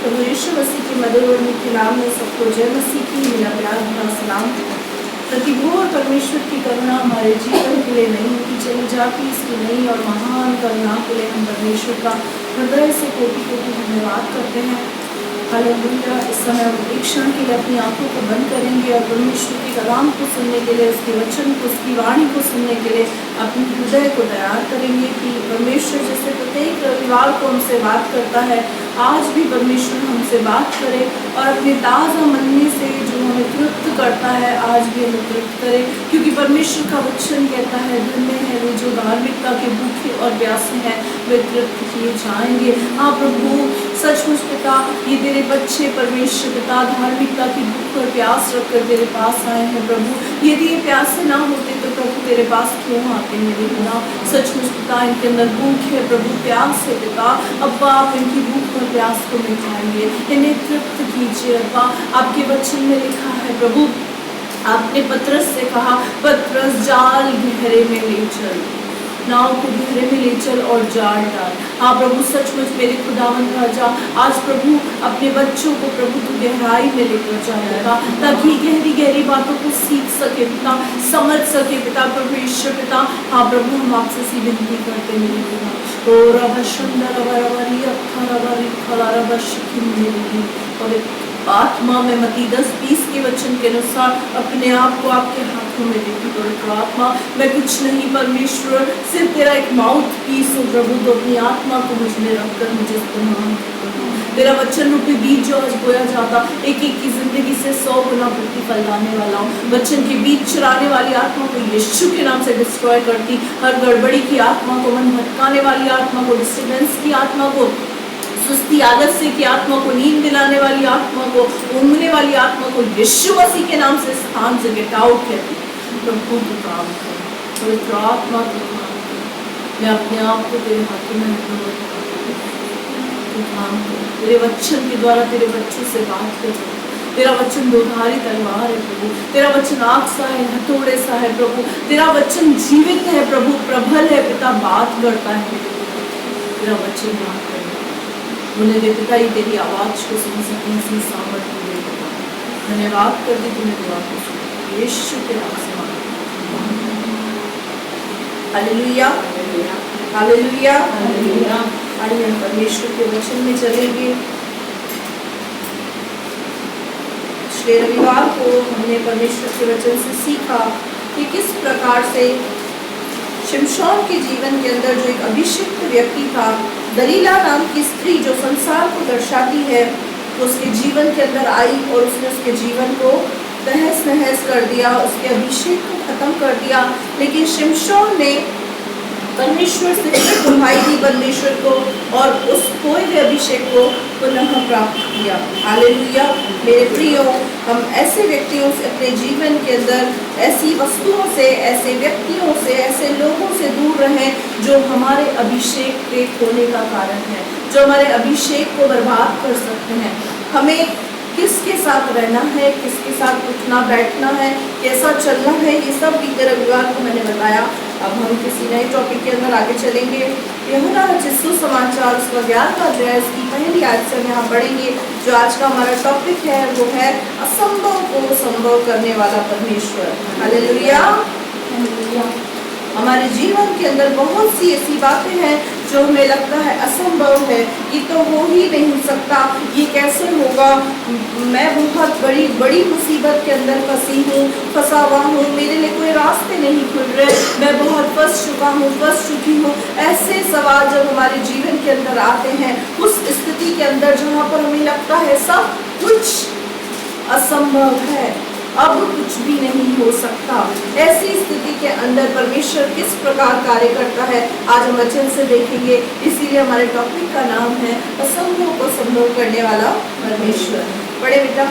प्रभु यीशु मसीह की मधुर और मीठे नाम में सबको जय मसीह की मेरा प्यार भरा सलाम। प्रतिभू और परमेश्वर की करुणा हमारे जीवन के लिए नहीं होती चली जाती, इसकी नई और महान करुणा के लिए हम परमेश्वर का हृदय से कोटि कोटि धन्यवाद करते हैं। हालेलुया। इस समय हम एक क्षण के लिए अपनी आंखों को बंद करेंगे और परमेश्वर के कलाम को सुनने के लिए, उसके वचन को, उसकी वाणी को सुनने के लिए अपने हृदय को तैयार करेंगे कि परमेश्वर जैसे प्रत्येक रविवार को हमसे बात करता है, आज भी परमेश्वर हमसे बात करे और अपने ताज़ा मनने से जो हमें तृप्त करता है आज भी हमें तृप्त करे, क्योंकि परमेश्वर का वचन कहता है धन्य है वे जो धार्मिकता के भूखे और प्यासे हैं, वे तृप्त किए जाएंगे। हाँ प्रभु, सचमुच पिता, ये तेरे बच्चे परमेश्वर पिता धार्मिकता की भूख और प्यास रखकर तेरे पास आए हैं। प्रभु यदि ये प्यासे ना होते तो प्रभु तेरे पास क्यों आते मेरे पिता। सचमुच पिता, इनके अंदर भूख है प्रभु, प्यास है पिता। अब्बा, आप इनकी भूख और प्यास को मिटाएंगे, इन्हें तृप्त कीजिए अब्बा। आपके वचन में लिखा है प्रभु, आपने पतरस से कहा, पतरस जाल गहरे में ले चल, नाव को गहरे में ले चल और जाल डाल। हाँ प्रभु, सचमुच मेरे खुदावंद राजा, आज प्रभु अपने बच्चों को प्रभु तू गहराई में लेकर जाएगा ताकि गहरी गहरी बातों को सीख सके पिता, समझ सके पिता परमेश्वर पिता। हाँ प्रभु, हम आपसे सी विनती करते मेरे पिता। और आत्मा में मत्ती 10:20 के वचन के अनुसार अपने आप को आपके हाथों में देती पवित्र आत्मा। मैं कुछ नहीं परमेश्वर, सिर्फ तेरा एक माउथ पीस हो प्रभु, तो अपनी आत्मा को मुझ में रखकर मुझे इस्तेमाल कर। तेरा वचन रूपी बीज जो आज बोया जाता, एक एक की जिंदगी से 100 गुना प्रतिफल लाने वाला हूँ। वचन के बीज चुराने वाली आत्मा को यीशु के नाम से डिस्ट्रॉय करती, हर गड़बड़ी की आत्मा को, मन भटकाने वाली आत्मा को, डिस्टर्बेंस की आत्मा को, सुस्ती आलस्य की आत्मा को, नींद दिलाने वाली आत्मा को, ऊँघने वाली आत्मा को यीशु मसीह के नाम से स्थान से गेट आउट करती। प्रभु तू काम कर, पवित्र आत्मा तू काम कर। मैं अपने आप को तेरे हाथों में तू काम कर। तेरे वचन के द्वारा तेरे बच्चों से बात कर। तेरा वचन दोधारी तलवार है प्रभु, तेरा वचन आग सा है, हथौड़े सा है प्रभु, तेरा वचन जीवित है प्रभु, प्रबल है पिता, बात करता है। तेरा वचन बात कर उन्हें दे पिता, ये तेरी आवाज को सुन सकें, इसी सामर्थ्य दे पिता। धन्यवाद कर दी तुम्हें दुआ को सुन यीशु के नाम से मांगते हैं। Hallelujah, hallelujah, hallelujah. आइए हम परमेश्वर के वचन में चलेंगे। पिछले रविवार को हमने परमेश्वर के वचन से सीखा कि किस प्रकार से शिमशोन के जीवन के अंदर जो एक अभिषिक्त व्यक्ति था, दलीला नाम की स्त्री जो संसार को दर्शाती है, उसके जीवन के अंदर आई और उसने उसके जीवन को तहस नहस कर दिया, उसके अभिषेक को खत्म कर दिया। लेकिन शिमशोन ने परमेश्वर से दुहाई दी परमेश्वर को और उस खोए हुए अभिषेक को पुनः प्राप्त किया। हालेलुया। मेरे प्रियो, हम ऐसे व्यक्तियों से अपने जीवन के अंदर, ऐसी वस्तुओं से, ऐसे व्यक्तियों से, ऐसे लोगों से दूर रहें जो हमारे अभिषेक के खोने का कारण है, जो हमारे अभिषेक को बर्बाद कर सकते हैं। हमें किसके साथ रहना है, किसके साथ उठना बैठना है, कैसा चलना है, ये सब बीते रविवार को मैंने बताया। अब हम किसी नए टॉपिक के अंदर आगे चलेंगे। यूहन्ना रचित सुसमाचार उसका 11वां अध्याय इसकी पहली आयत से हम यहाँ पढ़ेंगे। जो आज का हमारा टॉपिक है वो है असंभव को संभव करने वाला परमेश्वर। Hallelujah, hallelujah. हमारे जीवन के अंदर बहुत सी ऐसी बातें हैं जो हमें लगता है असंभव है, ये तो हो ही नहीं सकता, ये कैसे होगा, मैं बहुत बड़ी मुसीबत के अंदर फंसा हुआ हूँ, मेरे लिए कोई रास्ते नहीं खुल रहे, मैं बहुत फंस चुकी हूँ। ऐसे सवाल जब हमारे जीवन के अंदर आते हैं, उस स्थिति के अंदर जहाँ पर हमें लगता है सब कुछ असंभव है, अब कुछ भी नहीं हो सकता, ऐसी स्थिति के अंदर परमेश्वर किस प्रकार कार्य करता है आज हम वचन से देखेंगे। इसीलिए हमारे टॉपिक का नाम है असंभव को संभव करने वाला परमेश्वर। पढ़े बेटा।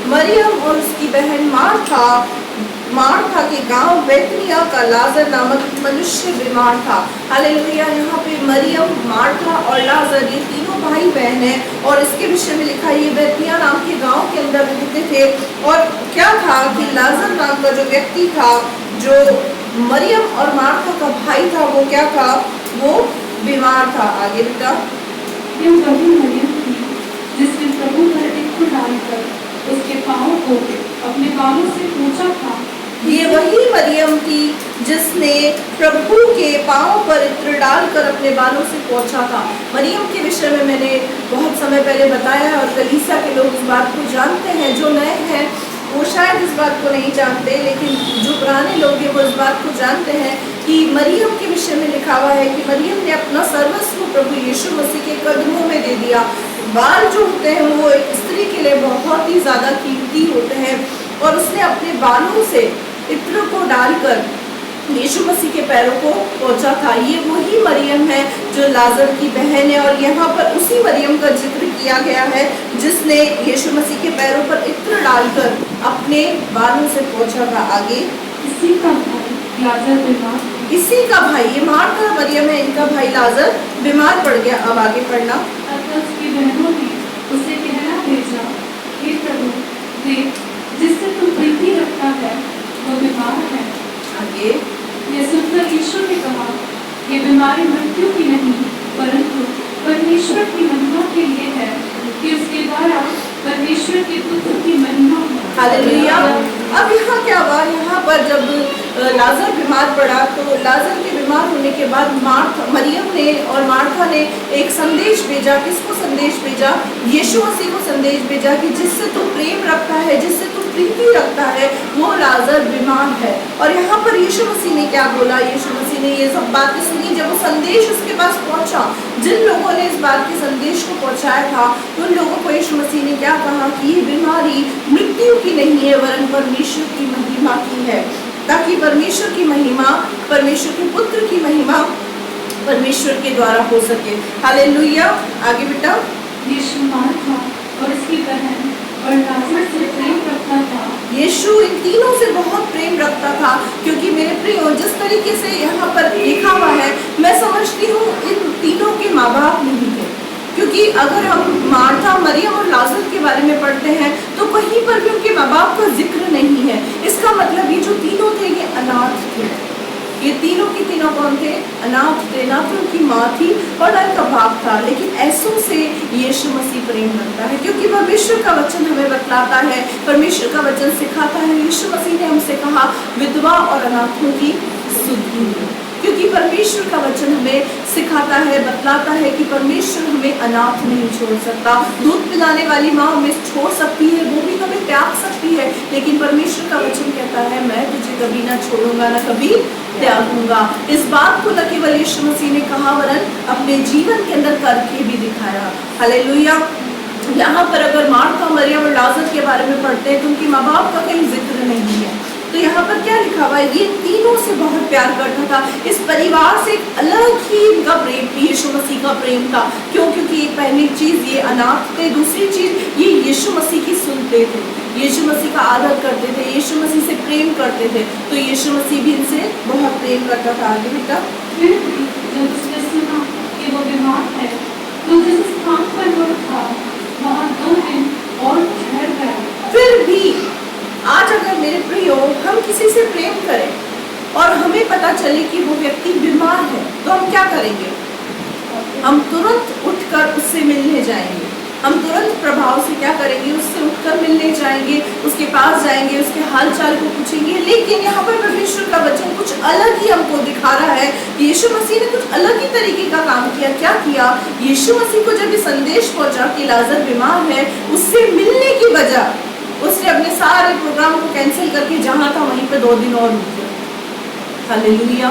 मरियम और उसकी बहन मार्था मार्था के गांव बेथनिया का लाजर नामक मनुष्य बीमार था। हालेलुया। यहाँ पे मरियम, मार्था और लाजर ये तीनों भाई बहन हैं और इसके विषय में लिखा है ये बेथनिया नाम के गांव के अंदर रहते थे। और क्या था कि लाजर नाम का जो व्यक्ति था, जो मरियम और मार्था का भाई था, वो क्या था, वो बीमार था। आगे बेटा। यह वही मरियम थी जिसने प्रभु पर इत्र डालकर उसके पाँव को अपने बालों से पोंछा था। ये वही मरियम थी जिसने प्रभु के पाँव पर इत्र डालकर अपने बालों से पोंछा था। मरियम के विषय में मैंने बहुत समय पहले बताया और कलीसिया के लोग इस बात को जानते हैं। जो नए हैं वो शायद इस बात को नहीं जानते, लेकिन जो पुराने लोग हैं वो इस बात को जानते हैं कि मरियम के विषय में लिखा हुआ है कि मरियम ने अपना सर्वस्व प्रभु यीशु मसीह के कदमों में दे दिया। बाल जो होते हैं वो एक स्त्री के लिए बहुत ही ज़्यादा कीमती होते हैं और उसने अपने बालों से इत्र को डालकर यीशु मसीह के पैरों को पोंछा था। ये वही मरियम है जो लाजर की बहन है और यहाँ पर उसी मरियम का जिक्र किया गया है जिसने यीशु मसीह के पैरों पर इत्र डालकर अपने बालों से पोंछा था। आगे। इसी का भाई लाजर बीमार, इसी का भाई, ये मार्था मरियम है, इनका भाई लाजर बीमार पड़ गया। अब आगे पढ़ना। अतः उसकी बहनों ने उसे कहना भेजा, हे प्रभु, देख जिससे तू प्रीति रखता है वो बीमार है। आगे। यह सुनकर यीशु ने कहा, ये बीमारी मृत्यु की नहीं परंतु परमेश्वर की महिमा के लिए है, कि उसके द्वारा परमेश्वर के पुत्र की महिमा हो। हालेलुया। अब यहाँ क्या हुआ, यहाँ पर जब लाजर बीमार पड़ा तो लाजर के बीमार होने के बाद मरियम ने और मार्था ने एक संदेश भेजा। किसको संदेश भेजा? यीशु मसीह को संदेश भेजा कि जिससे तू प्रेम रखता है, जिससे तू प्रीति रखता है, वो लाजर बीमार है। और यहाँ पर यीशु मसीह ने क्या बोला? यीशु मसीह ने ये सब बातें सुनी। जब वो संदेश उसके पास पहुंचा, जिन लोगों ने इस बात के संदेश को पहुंचाया था, उन लोगों को यीशु मसीह ने क्या कहा कि ये बीमारी मृत्यु की नहीं है वरन परमेश्वर की महिमा की है, ताकि परमेश्वर की महिमा, परमेश्वर के पुत्र की महिमा परमेश्वर के द्वारा हो सके। हालेलुया। आगे बेटा। यीशु मार्था और उसकी बहन और लाजर से प्रेम रखता था। यीशु इन तीनों से बहुत प्रेम रखता था, क्योंकि मेरे प्रियो जिस तरीके से यहाँ पर लिखा हुआ है, मैं समझती हूँ इन तीनों के माँ बाप नहीं थे। क्योंकि अगर हम मार्था, मरियम और लाजर के बारे में पढ़ते हैं तो कहीं पर भी उनके माँ बाप का जिक्र नहीं है। इसका मतलब ये जो तीनों थे ये अनाथ थे। ये तीनों की तीनों कौन थे? अनाथ थे। ना तो उनकी माँ थी और ना उनका बाप था। लेकिन ऐसों से यीशु मसीह प्रेम करता है, क्योंकि परमेश्वर का वचन हमें बतलाता है, परमेश्वर का वचन सिखाता है। यीशु मसीह ने हमसे कहा विधवा और अनाथों की सुधि, क्योंकि परमेश्वर का वचन हमें सिखाता है, बतलाता है कि परमेश्वर हमें अनाथ नहीं छोड़ सकता। दूध पिलाने वाली माँ हमें छोड़ सकती है, वो भी हमें त्याग सकती है, लेकिन परमेश्वर का वचन कहता है मैं तुझे कभी ना छोड़ूंगा, ना कभी त्यागूंगा। इस बात को न केवल यीशु मसीह ने कहा वरन अपने जीवन के अंदर करके भी दिखाया। हालेलुया। यहाँ पर अगर मार्था, मरियम और लाजर के बारे में पढ़ते हैं तो उनकी माँ बाप का कहीं जिक्र नहीं है। तो यहाँ पर क्या लिखा हुआ है? ये तीनों से बहुत प्यार करता था। इस परिवार से एक अलग ही इनका प्रेम, यीशु मसीह का प्रेम था। क्यों? क्योंकि एक पहली चीज ये अनाथ थे, दूसरी चीज ये यीशु मसीह की सुनते थे, यीशु मसीह का आदर करते थे, यीशु मसीह से प्रेम करते थे। तो यीशु मसीह भी इनसे बहुत प्रेम करता था। आगे बेटा। फिर भी जब उसने सुना कि वो बीमार है तो जिस स्थान पर वो था वहाँ 2 दिन और ठहर गया। फिर भी आज अगर मेरे प्रियो हम किसी से प्रेम करें और हमें पता चले कि वो व्यक्ति बीमार है तो हम क्या करेंगे? हम तुरंत उठकर उससे मिलने जाएंगे। हम तुरंत प्रभाव से क्या करेंगे? उससे उठकर मिलने जाएंगे, उसके पास जाएंगे, उसके हाल चाल को पूछेंगे। लेकिन यहाँ पर परमेश्वर का वचन कुछ अलग ही हमको दिखा रहा है। यीशु मसीह ने कुछ अलग ही तरीके का काम किया। क्या किया? यीशु मसीह को जब ये संदेश पहुंचा कि लाजर बीमार है, उससे मिलने की वजह उसने अपने सारे प्रोग्राम को कैंसिल करके जहाँ था वहीं पे 2 दिन और रुक गया। हालेलुया।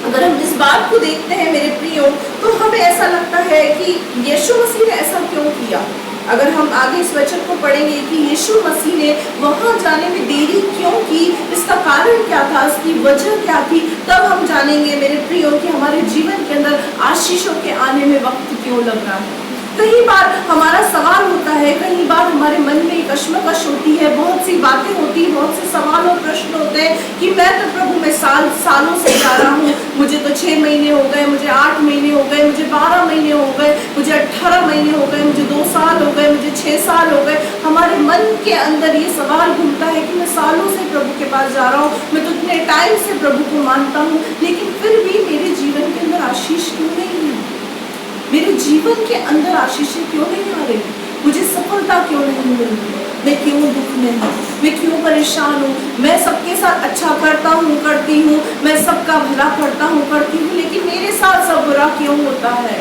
अगर हम इस बात को देखते हैं मेरे प्रियो तो हमें ऐसा लगता है कि यीशु मसीह ने ऐसा क्यों किया। अगर हम आगे इस वचन को पढ़ेंगे कि यीशु मसीह ने वहाँ जाने में देरी क्यों की, इसका कारण क्या था, इसकी वजह क्या थी, तब हम जानेंगे मेरे प्रियो कि हमारे जीवन के अंदर आशीषों के आने में वक्त क्यों लग रहा है। कई बार हमारा सवाल होता है, कई बार हमारे मन में एक कश्मकश होती है, बहुत सी बातें होती हैं, बहुत से सवाल और प्रश्न होते हैं कि मैं तो प्रभु में सालों से जा रहा हूँ, मुझे तो 6 महीने हो गए, मुझे 8 महीने हो गए, मुझे 12 महीने हो गए, मुझे 18 महीने हो गए, मुझे 2 साल हो गए, मुझे 6 साल हो गए। हमारे मन के अंदर ये सवाल घूमता है कि मैं सालों से प्रभु के पास जा रहा हूँ, मैं तो इतने टाइम से प्रभु को मानता हूँ, लेकिन फिर भी मेरे जीवन के अंदर आशीष क्यों नहीं है? मेरे जीवन के अंदर आशीषें क्यों नहीं आ रही? मुझे सफलता क्यों नहीं मिल रही? मैं क्यों दुख में हूँ? मैं क्यों परेशान हूँ? मैं सबके साथ अच्छा करता हूँ, करती हूँ, मैं सबका भला करता हूँ, करती हूँ, लेकिन मेरे साथ सब बुरा क्यों होता है?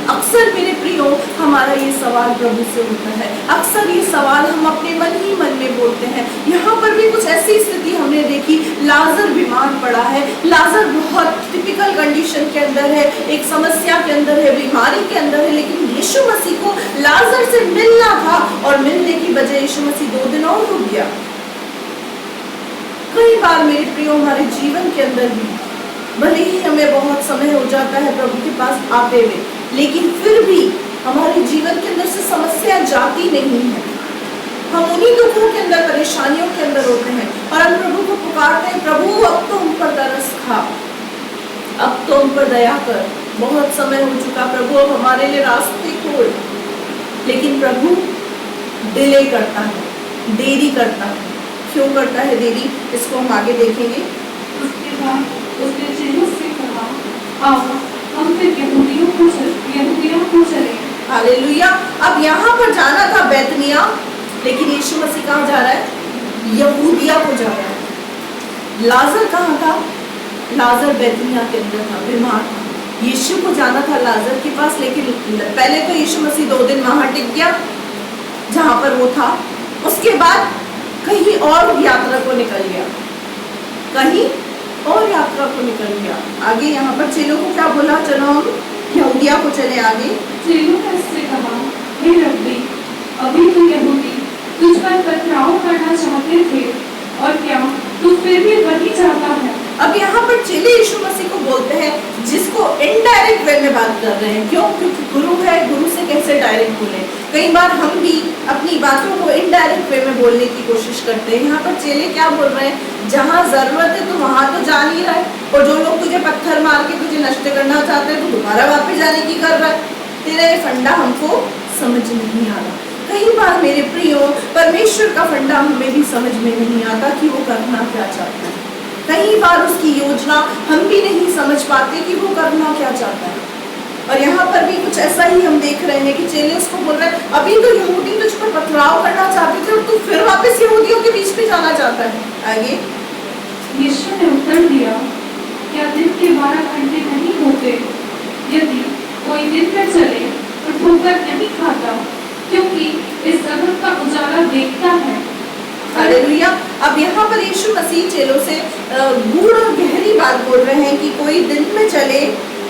अक्सर मेरे प्रियो हमारा ये सवाल प्रभु से होता है, अक्सर ये सवाल हम अपने मन ही मन में बोलते हैं। यहाँ पर भी कुछ ऐसी स्थिति हमने देखी, लाजर बीमार पड़ा है, लाजर बहुत टिपिकल कंडीशन के अंदर है, एक समस्या के अंदर है, बीमारी के अंदर है, लेकिन यीशु मसीह को लाजर से मिलना था और मिलने की बजाय यीशु मसीह 2 दिन और रुक गया। कई बार मेरे प्रियो हमारे जीवन के अंदर भी भले ही हमें बहुत समय हो जाता है प्रभु के पास आते हुए, लेकिन फिर भी हमारे जीवन के अंदर से समस्या जाती नहीं है। हम उन्हीं दुखों के अंदर, परेशानियों के अंदर होते हैं और हम प्रभु को पुकारते हैं, प्रभु अब तो हम पर तरस खा, अब तो हम पर दया कर, बहुत समय हो चुका प्रभु, अब हमारे लिए रास्ते खोल। लेकिन प्रभु डिले करता है, देरी करता है। क्यों करता है देरी? इसको हम आगे देखेंगे। उसके बाद उसने चेलों से कहा, आओ हम फिर यहूदियों को चले। हालेलुया। अब यहाँ पर जाना था बैतनिया, लेकिन यीशु मसीह कहाँ जा रहा है? यहूदिया को जा रहा है। लाजर कहाँ था? लाजर बैतनिया के अंदर था, बीमार था। यीशु को जाना था लाजर के पास, लेकिन पहले तो यीशु मसीह 2 दिन वहां टिक गया जहां पर वो था, उसके बाद कहीं और यात्रा को निकल गया, कहीं और यात्रा को निकल गया। आगे यहाँ पर चेलों को क्या बोला? चलो हम यहूदिया को चले। आगे चेलों ने उससे कहा, हे रब्बी, अभी तो यहूदी तुझ पर पथराव करना चाहते थे, और क्या तू फिर भी वही चाहता है? अब यहाँ पर चेले यीशु मसीह को बोलते हैं, जिसको इनडायरेक्ट वे में बात कर रहे हैं। क्यों? क्योंकि गुरु है, गुरु से कैसे डायरेक्ट बोले। कई बार हम भी अपनी बातों को इनडायरेक्ट वे में बोलने की कोशिश करते हैं। यहाँ पर चेले क्या बोल रहे हैं? जहाँ जरूरत है तो वहां तो जा नहीं रहा है, और जो लोग तुझे पत्थर मार के तुझे नष्ट करना चाहते हैं, तो दोबारा वापस जाने की कर रहा है। तेरा ये फंडा हमको समझ नहीं आ रहा। कई बार मेरे प्रियो, परमेश्वर का फंडा हमें भी समझ में नहीं आता कि वो करना क्या चाहता है। कई बार उसकी योजना हम भी नहीं समझ पाते कि वो करना क्या चाहता है। और यहाँ पर भी कुछ ऐसा ही हम देख रहे हैं कि चेले उसको बोल रहे हैं, अभी तो यहूदी तुझ पर पथराव करना चाहते थे और तू फिर वापस यहूदियों के बीच में जाना चाहता है। आगे यीशु ने उत्तर दिया, क्या दिन के 12 घंटे नहीं होते? यदि कोई दिन में चले और ठोकर नहीं खाता, क्योंकि इस जगत का उजाला देखता है। हालेलुया। अब यहाँ पर यीशु मसीह चेलों से गूढ़ और गहरी बात बोल रहे हैं कि कोई दिन में चले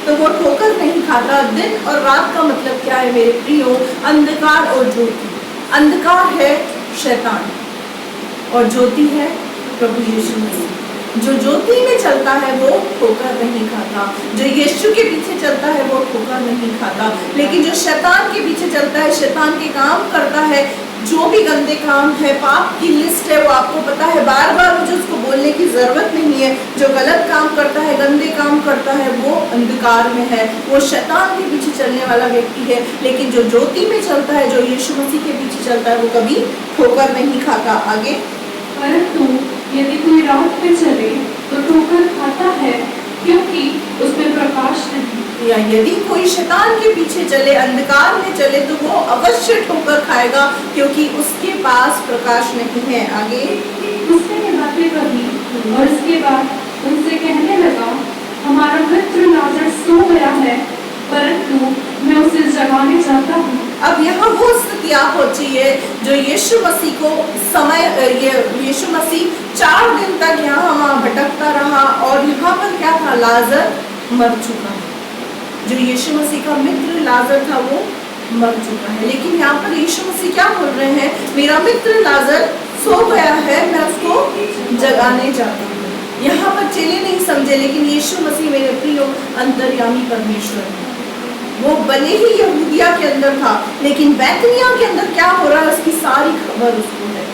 तो वो ठोकर नहीं खाता। दिन और रात का मतलब क्या है मेरे प्रियो? अंधकार और ज्योति। अंधकार है शैतान और ज्योति है प्रभु यीशु मसीह। जो ज्योति में चलता है वो ठोकर नहीं खाता, जो यीशु के पीछे चलता है वो ठोकर नहीं खाता। लेकिन जो शैतान के पीछे चलता है, शैतान के काम करता है, जो भी गंदे काम है, पाप की लिस्ट है, वो आपको पता है, बार बार मुझे उसको बोलने की जरूरत नहीं है। जो गलत काम करता है, गंदे काम करता है, वो अंधकार में है, वो शैतान के पीछे चलने वाला व्यक्ति है। लेकिन जो ज्योति में चलता है, जो यीशु मसीह के पीछे चलता है, वो कभी ठोकर नहीं खाता। आगे परंतु यदि कोई रात में चले तो ठोकर खाता है, क्योंकि उसमें प्रकाश नहीं। या यदि कोई शैतान के पीछे चले, अंधकार में चले, तो वो अवश्य ठोकर खाएगा, क्योंकि उसके पास प्रकाश नहीं है। आगे उसने ये बातें कही और इसके बाद उनसे कहने लगा, हमारा मित्र लाजर सो गया है, परंतु मैं उसे जगाने चाहता हूँ। अब यहाँ वो स्थिति आ पहुंची है जो यीशु मसीह को यीशु मसीह 4 दिन तक यहाँ वहाँ भटकता रहा, और यहाँ पर क्या था? लाजर मर चुका है। जो यीशु मसीह का मित्र लाजर था वो मर चुका है। लेकिन यहाँ पर यीशु मसीह क्या बोल रहे हैं? मेरा मित्र लाजर सो गया है, मैं उसको जगाने चाहता हूँ। यहाँ पर चेले नहीं समझे, लेकिन यीशु मसीह मेरे प्रियो अंतर्यामी परमेश्वर है। वो भले ही यहूदिया के अंदर था, लेकिन बैतनिया के अंदर क्या हो रहा है उसकी सारी खबर उसको है।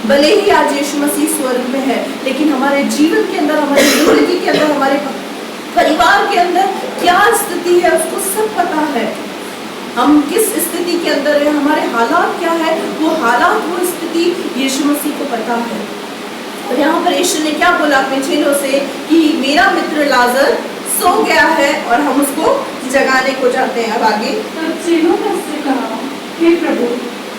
भले ही आज यीशु मसीह स्वर्ग में है, लेकिन हमारे जीवन के अंदर, हमारी जिंदगी के अंदर, हमारे परिवार के अंदर क्या स्थिति है उसको सब पता है। हम किस स्थिति के अंदर है, हमारे हालात क्या है, वो हालात, वो स्थिति यीशु मसीह को पता है। और यहाँ पर यीशु ने क्या बोला अपने चेलों से कि मेरा मित्र लाजर सो गया है और हम उसको जगाने को जाते हैं। अब आगे, तब चेलों ने उससे कहा, हे प्रभु,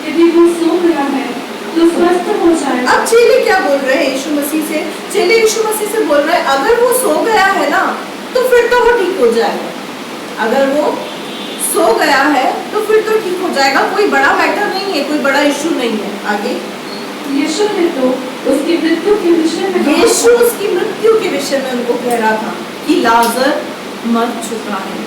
यदि वो सो गया है तो स्वस्थ हो जाएगा। अब चेले क्या बोल रहे हैं यीशु मसीह से? चेले यीशु मसीह से बोल रहे हैं अगर वो सो गया है ना तो फिर तो वो ठीक हो जाएगा। अगर वो सो गया है तो फिर तो ठीक हो जाएगा, कोई बड़ा मैटर नहीं है, कोई बड़ा इशू नहीं है। आगे, यीशु ने तो उसकी मृत्यु के विषय में कहा, यीशु उसकी मृत्यु के विषय में उनको कह रहा था कि लाजर मर चुका है,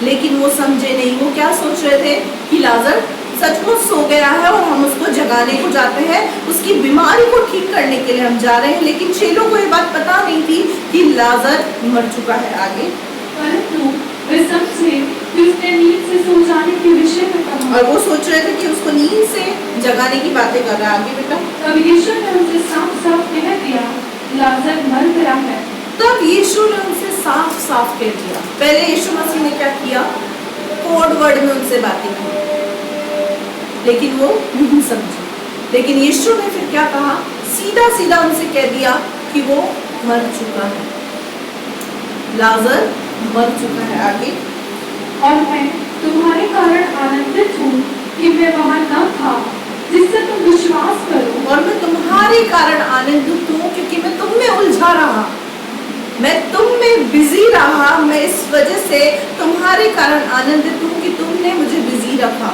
लेकिन वो समझे नहीं। वो क्या सोच रहे थे कि लाजर सचमुच सो गया है और हम उसको जगाने को जाते हैं, उसकी बीमारी को ठीक करने के लिए हम जा रहे हैं। लेकिन चेलों को ये बात पता नहीं थी कि लाजर मर चुका है। आगे, परंतु वे समझे कि उसने नींद से सो जाने के विषय में कहा, और वो सोच रहे थे कि उसको नींद से जगाने की बातें कर रहा है। आगे बेटा, तब यीशु ने उनसे साफ साफ कह दिया, लाजर मर गया है। तब यीशु ने उनसे साफ साफ कह दिया। पहले यीशु मसीह ने क्या किया? कोड वर्ड में उनसे बातें की, लेकिन वो नहीं समझे। लेकिन यीशु ने फिर क्या कहा? सीधा सीधा उनसे कह दिया कि वो मर चुका है, लाजर मर चुका है। आगे, और मैं तुम्हारे कारण आनंदित हूँ कि मैं वहाँ न था, जिससे तुम विश्वास करो। और मैं तुम्हारे कारण आनंदित हूँ क्योंकि मैं तुम में उलझा रहा, मैं तुम में बिजी रहा। मैं इस वजह से तुम्हारे कारण आनंदित हूँ कि तुमने मुझे बिजी रखा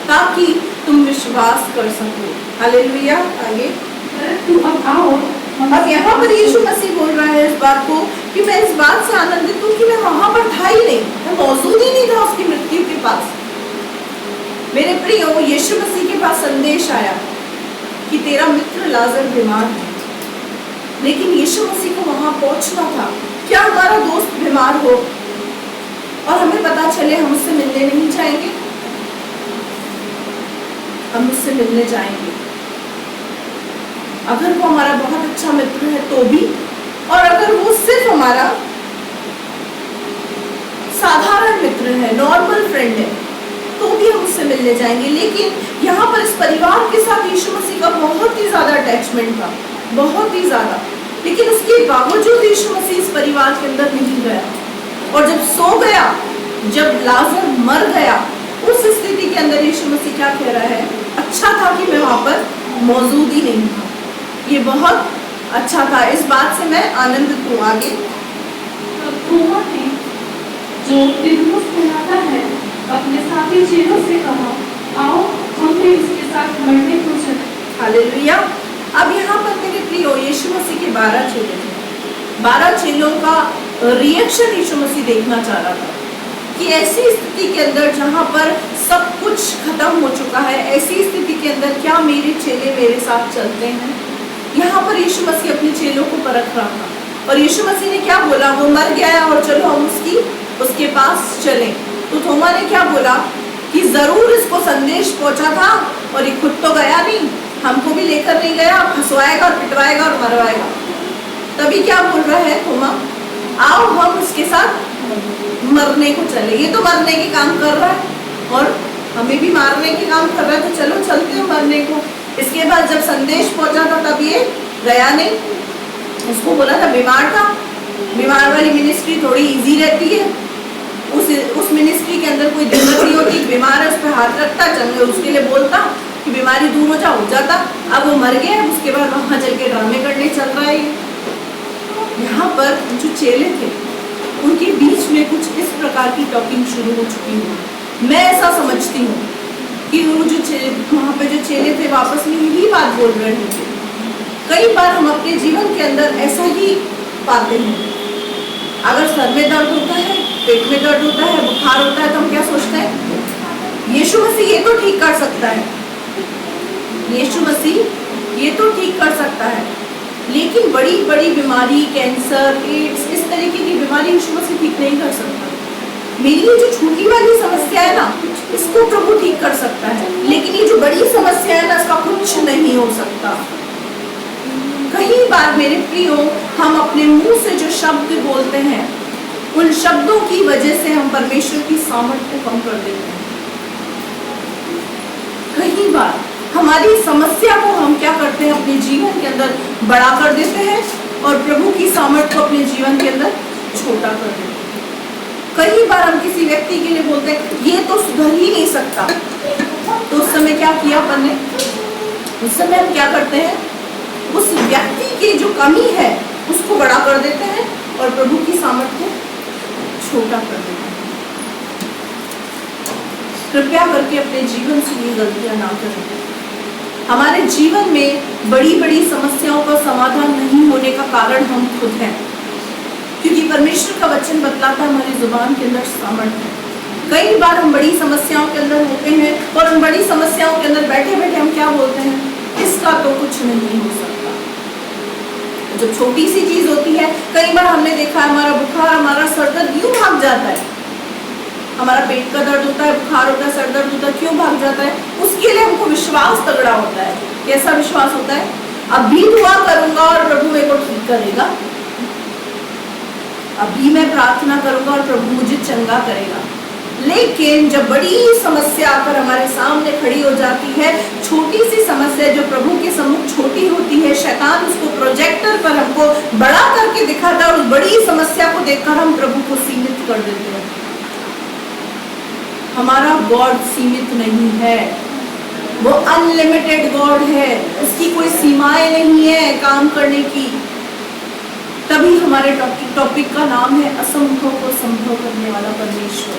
ताकि तुम विश्वास कर सको। हालेलुया। आगे, परंतु अब आओ, अब यहाँ पर यीशु मसीह बोल रहा है इस बात को कि मैं इस बात से आनंदित हूँ कि मैं वहां पर था ही नहीं, मैं मौजूद ही नहीं था उसकी मृत्यु के पास। मेरे प्रियो, यीशु मसीह के पास संदेश आया कि तेरा मित्र लाजर बीमार है, लेकिन यीशु मसीह को वहां पहुंचना था। क्या हमारा दोस्त बीमार हो और हमें पता चले हम उससे मिलने नहीं जाएंगे? हम उससे मिलने जाएंगे। अगर वो हमारा बहुत अच्छा मित्र है तो भी, और अगर वो सिर्फ हमारा साधारण मित्र है, नॉर्मल फ्रेंड है, तो भी हम उससे मिलने जाएंगे। लेकिन यहाँ पर इस परिवार के साथ यीशु मसीह का बहुत ही ज्यादा अटैचमेंट था, बहुत ही ज्यादा। लेकिन उसके बावजूद यीशु मसीह इस परिवार के अंदर नहीं गया। और जब सो गया, जब लाजर मर गया, उस स्थिति के अंदर यीशु मसीह क्या कह रहा है? अच्छा था कि मैं वहां पर मौजूद ही नहीं था, ये बहुत अच्छा था, इस बात से मैं आनंदित हूँ। आगे, थोमा ने, जो दिदुमुस कहलाता है, अपने साथी चेलों से कहा, आओ हम भी उसके साथ मरने को चलें। हालेलुया। अब यहाँ पर मेरे प्रियो, यीशु मसीह के 12 चेले थे। 12 चेलों का रिएक्शन यीशु मसीह देखना चाह रहा था कि ऐसी स्थिति के अंदर जहाँ पर सब कुछ खत्म हो चुका है, ऐसी स्थिति के अंदर क्या मेरे चेले मेरे साथ चलते हैं? यहाँ पर यीशु मसीह अपने चेलों को परख रहा था। और यीशु मसीह ने क्या बोला? वो मर गया है और चलो हम उसके पास चलें। तो थोमा ने क्या बोला कि जरूर इसको संदेश पहुंचा था और ये खुद तो गया नहीं, हमको भी लेकर नहीं गया, फंसवाएगा और पिटवाएगा और मरवाएगा। तभी क्या बोल रहा है थोमा? आओ हम उसके साथ मरने को चले। ये तो मरने के काम कर रहा है और हमें भी मारने के काम कर रहा है, तो चलो चलते हैं मरने को। इसके बाद जब संदेश पहुंचा था तब ये गया नहीं, उसको बोला था बीमार था। बीमार वाली मिनिस्ट्री थोड़ी इजी रहती है, उस मिनिस्ट्री के अंदर कोई दिक्कत नहीं होती। बीमार है उस पर हाथ रखता, चंगे उसके लिए बोलता कि बीमारी दूर हो जाता। अब वो मर गया, उसके बाद वहां चल के ड्रामे करने चल रहा है। यहाँ पर जो चेले थे उनके बीच में कुछ इस प्रकार की टॉकिंग शुरू हो चुकी है। मैं ऐसा समझती हूँ कि वो जो वहाँ पे जो चेले थे आपस में यही बात बोल रहे थे। कई बार हम अपने जीवन के अंदर ऐसा ही पाते हैं। अगर सर में दर्द होता है, पेट में दर्द होता है, बुखार होता है, तो हम क्या सोचते हैं? यीशु मसीह ये तो ठीक कर सकता है, यीशु मसीह ये तो ठीक कर सकता है। लेकिन बड़ी बड़ी बीमारी, कैंसर, एड्स, इस तरीके की बीमारी यीशु मसीह ठीक नहीं कर सकता। मेरी ये जो छोटी वाली समस्या है ना, इसको प्रभु ठीक कर सकता है, लेकिन ये जो बड़ी समस्या है ना, इसका कुछ नहीं हो सकता। कई बार मेरे प्रियो, हम अपने मुंह से जो शब्द बोलते हैं, उन शब्दों की वजह से हम परमेश्वर की सामर्थ्य को कम कर देते हैं। कई बार हमारी समस्या को हम क्या करते हैं, अपने जीवन के अंदर बड़ा कर देते हैं और प्रभु की सामर्थ्य को अपने जीवन के अंदर छोटा कर देते हैं। कई बार हम किसी व्यक्ति के लिए बोलते हैं ये तो सुधर ही नहीं सकता, तो उस समय क्या किया अपन ने? उस समय हम क्या करते हैं, उस व्यक्ति की जो कमी है उसको बड़ा कर देते हैं और प्रभु की सामर्थ्य को छोटा कर देते हैं। कृपया करके अपने जीवन से ये गलतियां ना करें। हमारे जीवन में बड़ी बड़ी समस्याओं का समाधान नहीं होने का कारण हम खुद हैं, क्योंकि परमेश्वर का वचन बतलाता है हमारी जुबान के अंदर सामर्थ्य है। कई बार हम बड़ी समस्याओं के अंदर होते हैं और उन बड़ी समस्याओं के अंदर बैठे बैठे हम क्या बोलते हैं, इसका तो कुछ नहीं हो सकता। जब छोटी सी चीज होती है, कई बार हमने देखा है हमारा बुखार, हमारा सर दर्द यूं भाग जाता है, हमारा पेट का दर्द होता है, बुखार होता है, सर दर्द होता है, क्यों भाग जाता है? उसके लिए हमको विश्वास तगड़ा होता है। कैसा विश्वास होता है? अभी दुआ करूंगा और प्रभु मेरे को ठीक करेगा, अभी मैं प्रार्थना करूंगा और प्रभु मुझे चंगा करेगा। लेकिन जब बड़ी समस्या आकर हमारे सामने खड़ी हो जाती है, छोटी सी समस्या जो प्रभु के सम्मुख छोटी होती है, शैतान उसको प्रोजेक्टर पर हमको बड़ा करके दिखाता है और उस बड़ी समस्या को देखकर हम प्रभु को सीमित कर देते हैं। हमारा गॉड सीमित नहीं है, वो अनलिमिटेड गॉड है, उसकी कोई सीमाएं नहीं है काम करने की। तभी हमारे टॉपिक का नाम है असंभव को संभव करने वाला परमेश्वर।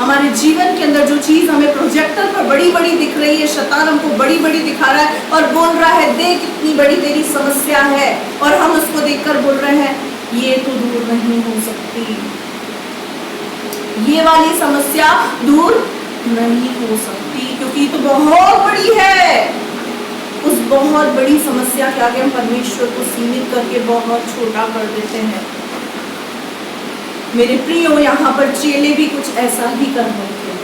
हमारे जीवन के अंदर जो चीज हमें प्रोजेक्टर पर बड़ी बड़ी दिख रही है, शैतान हमको बड़ी बड़ी दिखा रहा है और बोल रहा है देख कितनी बड़ी तेरी समस्या है, और हम उसको देखकर बोल रहे हैं ये तो दूर नहीं हो सकती, ये वाली समस्या दूर नहीं हो सकती, क्योंकि तो बहुत बड़ी है। उस बहुत बड़ी समस्या के आगे हम परमेश्वर को सीमित करके बहुत छोटा कर देते हैं। मेरे प्रियो, यहाँ पर चेले भी कुछ ऐसा ही कर रहे थे।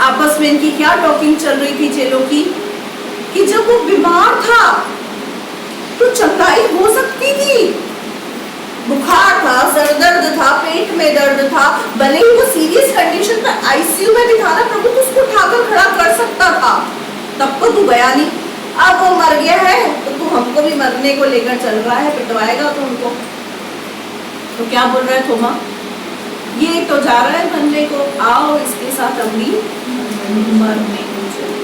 आपस में इनकी क्या टॉकिंग चल रही थी चेलों की, कि जब वो बीमार था तो चंगाई हो सकती थी। बुखार था, सर दर्द था, पेट में दर्द था, भले ही वो सीरियस कंडीशन में आईसीयू में भी था ना, प्रभु तो उसको उठाकर खड़ा कर सकता था। तब तो तू गया नहीं। अब वो मर गया है तो तू हमको भी मरने को लेकर चल रहा है, पिटवाएगा तो उनको। तो क्या बोल रहा है थोमा, ये तो जा रहा है मरने को, आओ इसके साथ हम भी मरने को चलो।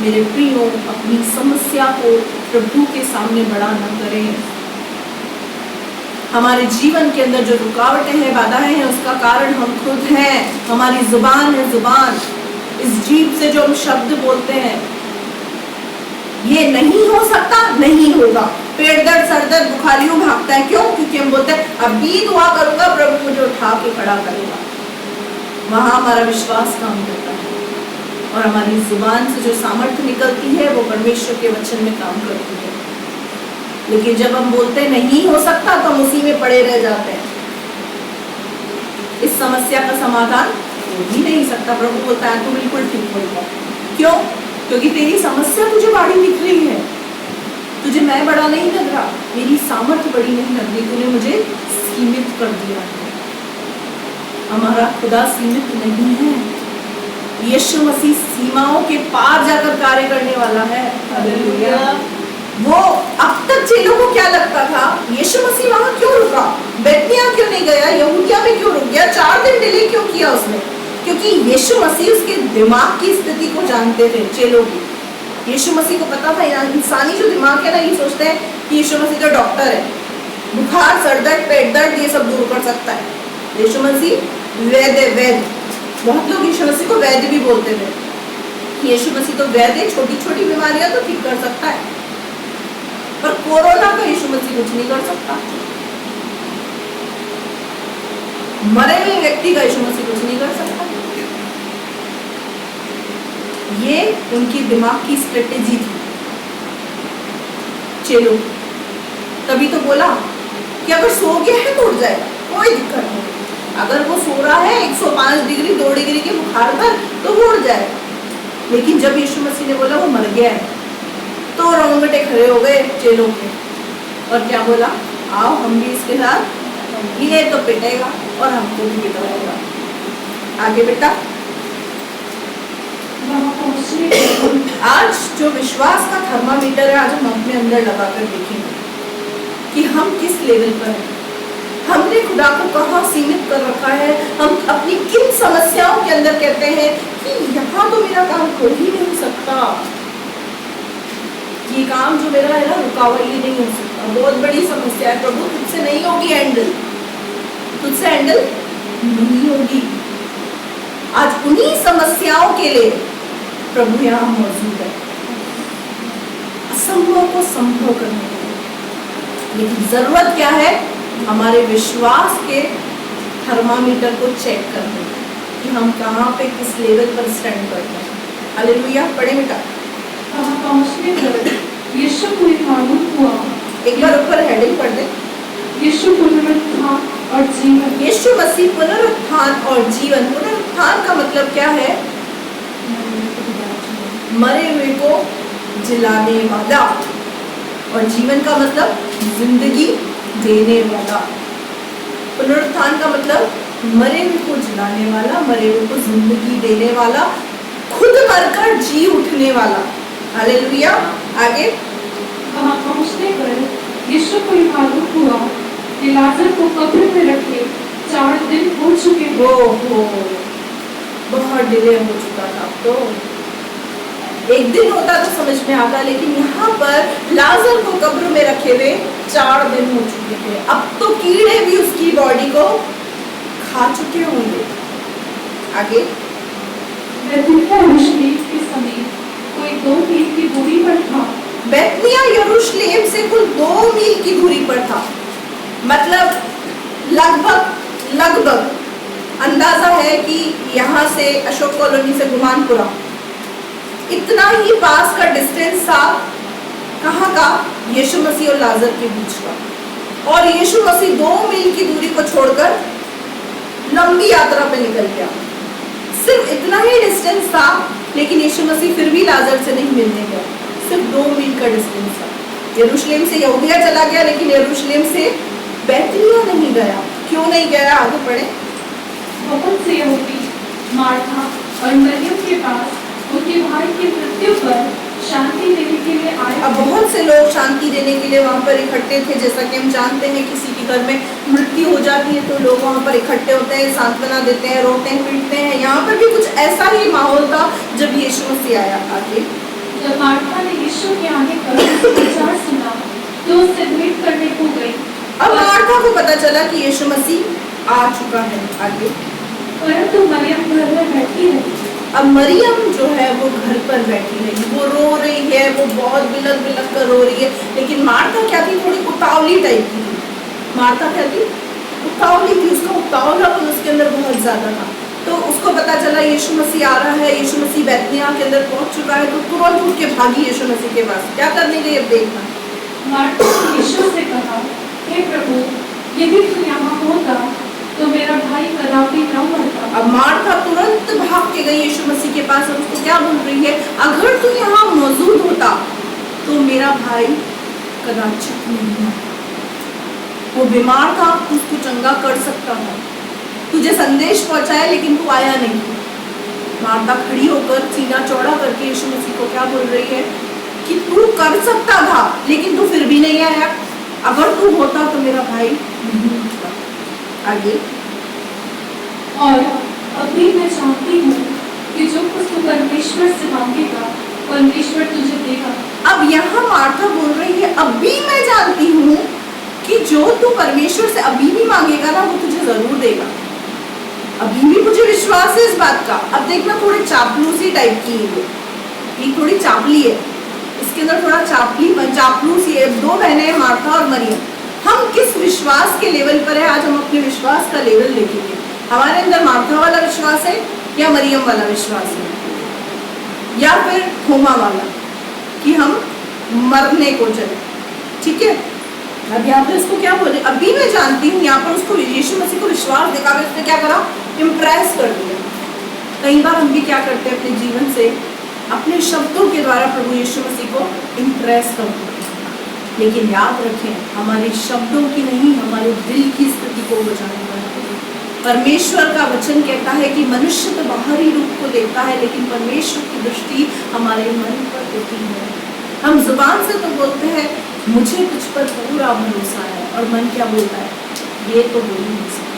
मेरे प्रियो, अपनी समस्या को प्रभु के सामने बड़ा न करें। हमारे जीवन के अंदर जो रुकावटें हैं, बाधाएं हैं, उसका कारण हम खुद हैं। हमारी जुबान है, जुबान, इस जीभ से जो हम शब्द बोलते हैं, ये नहीं हो सकता, नहीं होगा। पेट दर्द, सर दर्द, बुखार यूं भागता है, क्यों? क्योंकि हम बोलते हैं अभी दुआ करूंगा प्रभु मुझे उठा के खड़ा करेगा। वहां हमारा विश्वास काम करता है और हमारी जुबान से जो सामर्थ्य निकलती है वो परमेश्वर के वचन में काम करती है। लेकिन जब हम बोलते हैं नहीं हो सकता तो हम उसी में पड़े रह जाते हैं। इस समस्या का समाधान हो ही नहीं सकता। प्रभु बोलता है तू बिल्कुल ठीक होगा। क्यों? क्योंकि तेरी समस्या तुझे बड़ी दिख रही है, तुझे मैं बड़ा नहीं लग रहा, मेरी सामर्थ्य बड़ी नहीं लग रही, तूने मुझे सीमित कर दिया है। हमारा खुदा सीमित नहीं है। यीशु मसीह सीमाओं के पार जाकर कार्य करने वाला है। हालेलुया। वो अब तक चेलों को क्या लगता था, यीशु मसीह वहां क्यों रुका, बेतनिया क्यों नहीं गया, यहूदिया में क्यों रुक गया, 4 दिन डिले क्यों किया उसने? क्योंकि यीशु मसीह उसके दिमाग की स्थिति को जानते थे चेलों की। यीशु मसीह को पता था इंसानी जो दिमाग है ना, ये सोचते हैं कि यीशु मसीह तो डॉक्टर है, बुखार, सर दर्द, पेट दर्द ये सब दूर कर सकता है। यीशु मसीह वैद्य, वैद्य, बहुत लोग यीशु मसीह को वैद्य भी बोलते थे। यीशु मसीह तो वैद्य, छोटी छोटी बीमारियां तो ठीक कर सकता है, पर कोरोना का यीशु मसीह कुछ नहीं कर सकता। मरे हुए व्यक्ति का यीशु मसीह कुछ नहीं कर सकता। ये उनकी दिमाग की स्ट्रेटेजी थी चलो। तभी तो बोला कि अगर सो गया है तो उठ जाएगा, कोई दिक्कत नहीं। अगर वो सो रहा है 105 डिग्री 2 डिग्री के बुखार पर तो वो उड़ जाए, लेकिन जब यीशु मसीह ने बोला वो मर गया है तो रोंगटे खड़े हो गए चेलों के, और क्या बोला, आओ हम भी इसके साथ, ये तो पिटेगा और हमको भी पिटवाएगा। आगे बेटा, वहाँ पहुँचने पर आज जो विश्वास का थर्मामीटर है, आज हम अपने अंदर लगाकर देखेंगे कि हम किस लेवल पर हैं। हमने खुदा को कहाँ सीमित कर रखा है, हम अपनी किन समस्याओं के अंदर कहते हैं कि यहाँ तो मेरा काम हो ही नहीं सकता, ये काम जो मेरा है ना रुका हुआ, ये नहीं हो सकता, बहुत बड़ी समस्या है प्रभु, तुझसे नहीं होगी हैंडल, तुझसे हैंडल नहीं होगी। आज उन्हीं समस्याओं के लिए प्रभु यहाँ मौजूद है, असंभव को संभव करने के लिए। लेकिन जरूरत क्या है, हमारे विश्वास के थर्मामीटर को चेक करने कि हम कहाँ पे किस लेवल पर स्टैंड करते हैं। हालेलुया, पढ़े बेटा। वहाँ पहुँचने पर यीशु को मालूम हुआ, एक बार ऊपर हेडिंग पढ़ दे, यीशु पुनरुत्थान और जीवन। यीशु मसीह पुनरुत्थान और जीवन। पुनरुत्थान का मतलब क्या है, मरे हुए को जिलाने वाला, और जीवन का मतलब जिंदगी देने वाला। पुनरुत्थान का मतलब मरे हुए को जिलाने वाला, मरे हुए को जिंदगी देने वाला, खुद मरकर जी उठने वाला। हालेलुया। आगे, वहाँ पहुँचने पर यीशु को मालूम हुआ कि लाजर को कब्र में रखे 4 दिन हो चुके हैं। हो बहुत डिले हो चुका था, तो एक दिन होता तो समझ में आता, लेकिन यहाँ पर लाजर को कब्र में रखे हुए 4 दिन हो चुके थे। अब तो कीड़े भी उसकी बॉडी को खा चुके होंगे। आगे, बैतनिय्याह यरूशलेम के समीप कोई 2 मील की दूरी पर था। बैतनिय्याह यरूशलेम से कुल 2 मील की दूरी पर था, मतलब लगभग अंदाजा है कि यहाँ से अशोक कॉलोनी से गुमानपुरा इतना ही पास का डिस्टेंस था। कहाँ का, यीशु मसीह और लाजर के बीच का। और यीशु मसीह 2 मील की दूरी को छोड़कर लंबी यात्रा पे निकल गया। सिर्फ इतना ही डिस्टेंस था, लेकिन यीशु मसीह फिर भी लाजर से नहीं मिलने गया। सिर्फ 2 मील का डिस्टेंस था। यरूशलेम से यहूदिया चला गया, लेकिन यरूशलेम से बैतनिय्याह नहीं गया। क्यों नहीं गया, आगे पढ़े। बहुत से यहूदी मार्था और मरियम के पास उनके भाई की मृत्यु पर शांति देने के लिए आए। अब बहुत से लोग शांति देने के लिए वहाँ पर इकट्ठे थे। जैसा कि हम जानते हैं, किसी के घर में मृत्यु हो जाती है तो लोग वहाँ पर इकट्ठे होते हैं, सांत्वना देते हैं, रोते हैं, पीटते हैं। यहाँ पर भी कुछ ऐसा ही माहौल था जब यीशु मसीह आया। आगे, जब मार्था ने यीशु के आने का समाचार सुना तो उससे भेंट करने को गई। अब मार्था को पता चला कि यीशु मसीह आ चुका है। आगे, परंतु मरियम घर में बैठी रही। अब मरियम जो है वो घर पर बैठी रही, वो रो रही है, वो बहुत बिलख बिलख कर रो रही है। लेकिन मार्था क्या थी, थोड़ी उतावली टाइप की थी। मार्था क्या थी, उतावली थी। उसका उतावलापन उसके अंदर बहुत ज्यादा था। तो उसको पता चला यीशु मसीह आ रहा है, यीशु मसीह बैतनिय्याह के अंदर पहुंच चुका है, तो तुरंत उठ के भागी यीशु मसीह के पास। क्या करने गई, अब देखना। मार्था ने यीशु से कहा, हे प्रभु, यदि तू यहाँ होता तो मेरा भाई कदापि न मरता। अब मार्था तुरंत भाग के गई यीशु मसीह के पास और उसको क्या बोल रही है, अगर तू यहाँ मौजूद होता तो मेरा भाई कदाचित नहीं मरता। वो बीमार था, उसको चंगा कर सकता था, तुझे संदेश पहुंचाया लेकिन तू आया नहीं। मार्था खड़ी होकर सीना चौड़ा करके यीशु मसीह को क्या बोल रही है कि तू कर सकता था लेकिन तू फिर भी नहीं आया, अगर तू होता तो मेरा भाई नहीं मरता। आगे, और अभी मैं चाहती हूँ कि जो कुछ तू परमेश्वर से मांगेगा परमेश्वर तुझे देगा। अब यहाँ मार्था बोल रही है, अभी मैं जानती हूँ कि जो तू परमेश्वर से अभी भी मांगेगा ना वो तुझे जरूर देगा। अभी भी मुझे विश्वास है इस बात का। अब देखना, थोड़ी चापलूसी टाइप की है ये थोड़ी चापली है, इसके अंदर थोड़ा चापलूसी है। 2 बहनें हैं, मार्था और मरियम। हम किस विश्वास के लेवल पर है, आज हम अपने विश्वास का लेवल देखेंगे। हमारे अंदर मार्था वाला विश्वास है या मरियम वाला विश्वास है, या फिर थोमा वाला कि हम मरने को चले। ठीक है, अब यहाँ पर उसको क्या बोले, अभी मैं जानती हूँ, यहाँ पर उसको यीशु मसीह को विश्वास दिखा के उसने क्या करा, इम्प्रेस कर दिया। कई बार हम भी क्या करते हैं अपने जीवन से, अपने शब्दों के द्वारा प्रभु यीशु मसीह को इम्प्रेस करते हैं, लेकिन याद रखें हमारे शब्दों की नहीं, हमारे दिल की स्थिति को बचाने वाला परमेश्वर का वचन कहता है कि मनुष्य तो बाहरी रूप को देखता है, लेकिन परमेश्वर की दृष्टि हमारे मन पर होती है। हम जुबान से तो बोलते हैं मुझे तुझ पर पूरा भरोसा है, और मन क्या बोलता है, ये तो बोल ही नहीं सकता।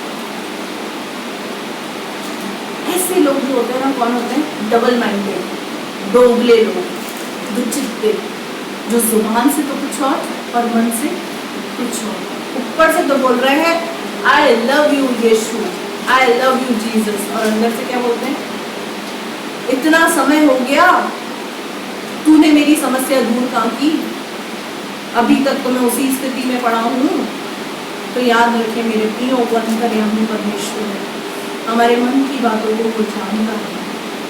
ऐसे लोग जो होते हैं ना, कौन होते हैं, डबल माइंडेड, दोगले लोग, दुचित्ते, जो जुबान से तो कुछ और मन से कुछ और। ऊपर से तो बोल रहे हैं आई लव यू यीशु, आई लव यू जीसस, और अंदर से क्या बोलते हैं, इतना समय हो गया तूने मेरी समस्या दूर कहाँ की, अभी तक तो मैं उसी स्थिति में पड़ा हूँ। तो याद रखें मेरे प्रियो, वो अंतर्यामी परमेश्वर है, हमारे मन की बातों को वो जानता है,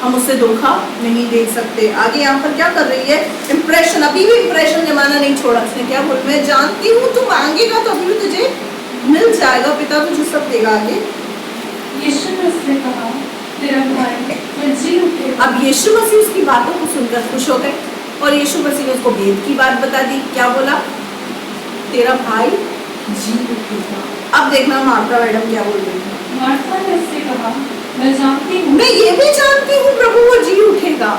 हम उससे धोखा नहीं दे सकते। आगे यहाँ पर क्या कर रही है, इंप्रेशन, अभी भी इंप्रेशन जमाना नहीं छोड़ा। इसने क्या बोल, मैं जानती हूँ तू मांगेगा तो अभी भी तुझे मिल जाएगा, पिता तुझे सब देगा। आगे यीशु ने उससे कहा, तेरा भाई फिर जी उठेगा। अब यीशु मसीह उसकी बातों को सुनकर खुश हो गए, और यीशु मसीह ने उसको भेद की बात बता दी। क्या बोला, तेरा भाई जी उठेगा। अब देखना मार्था मैडम क्या बोल रही है। मार्था ने उससे कहा, मैं जानती हूँ, मैं ये भी जानती हूँ प्रभु वो जी उठेगा,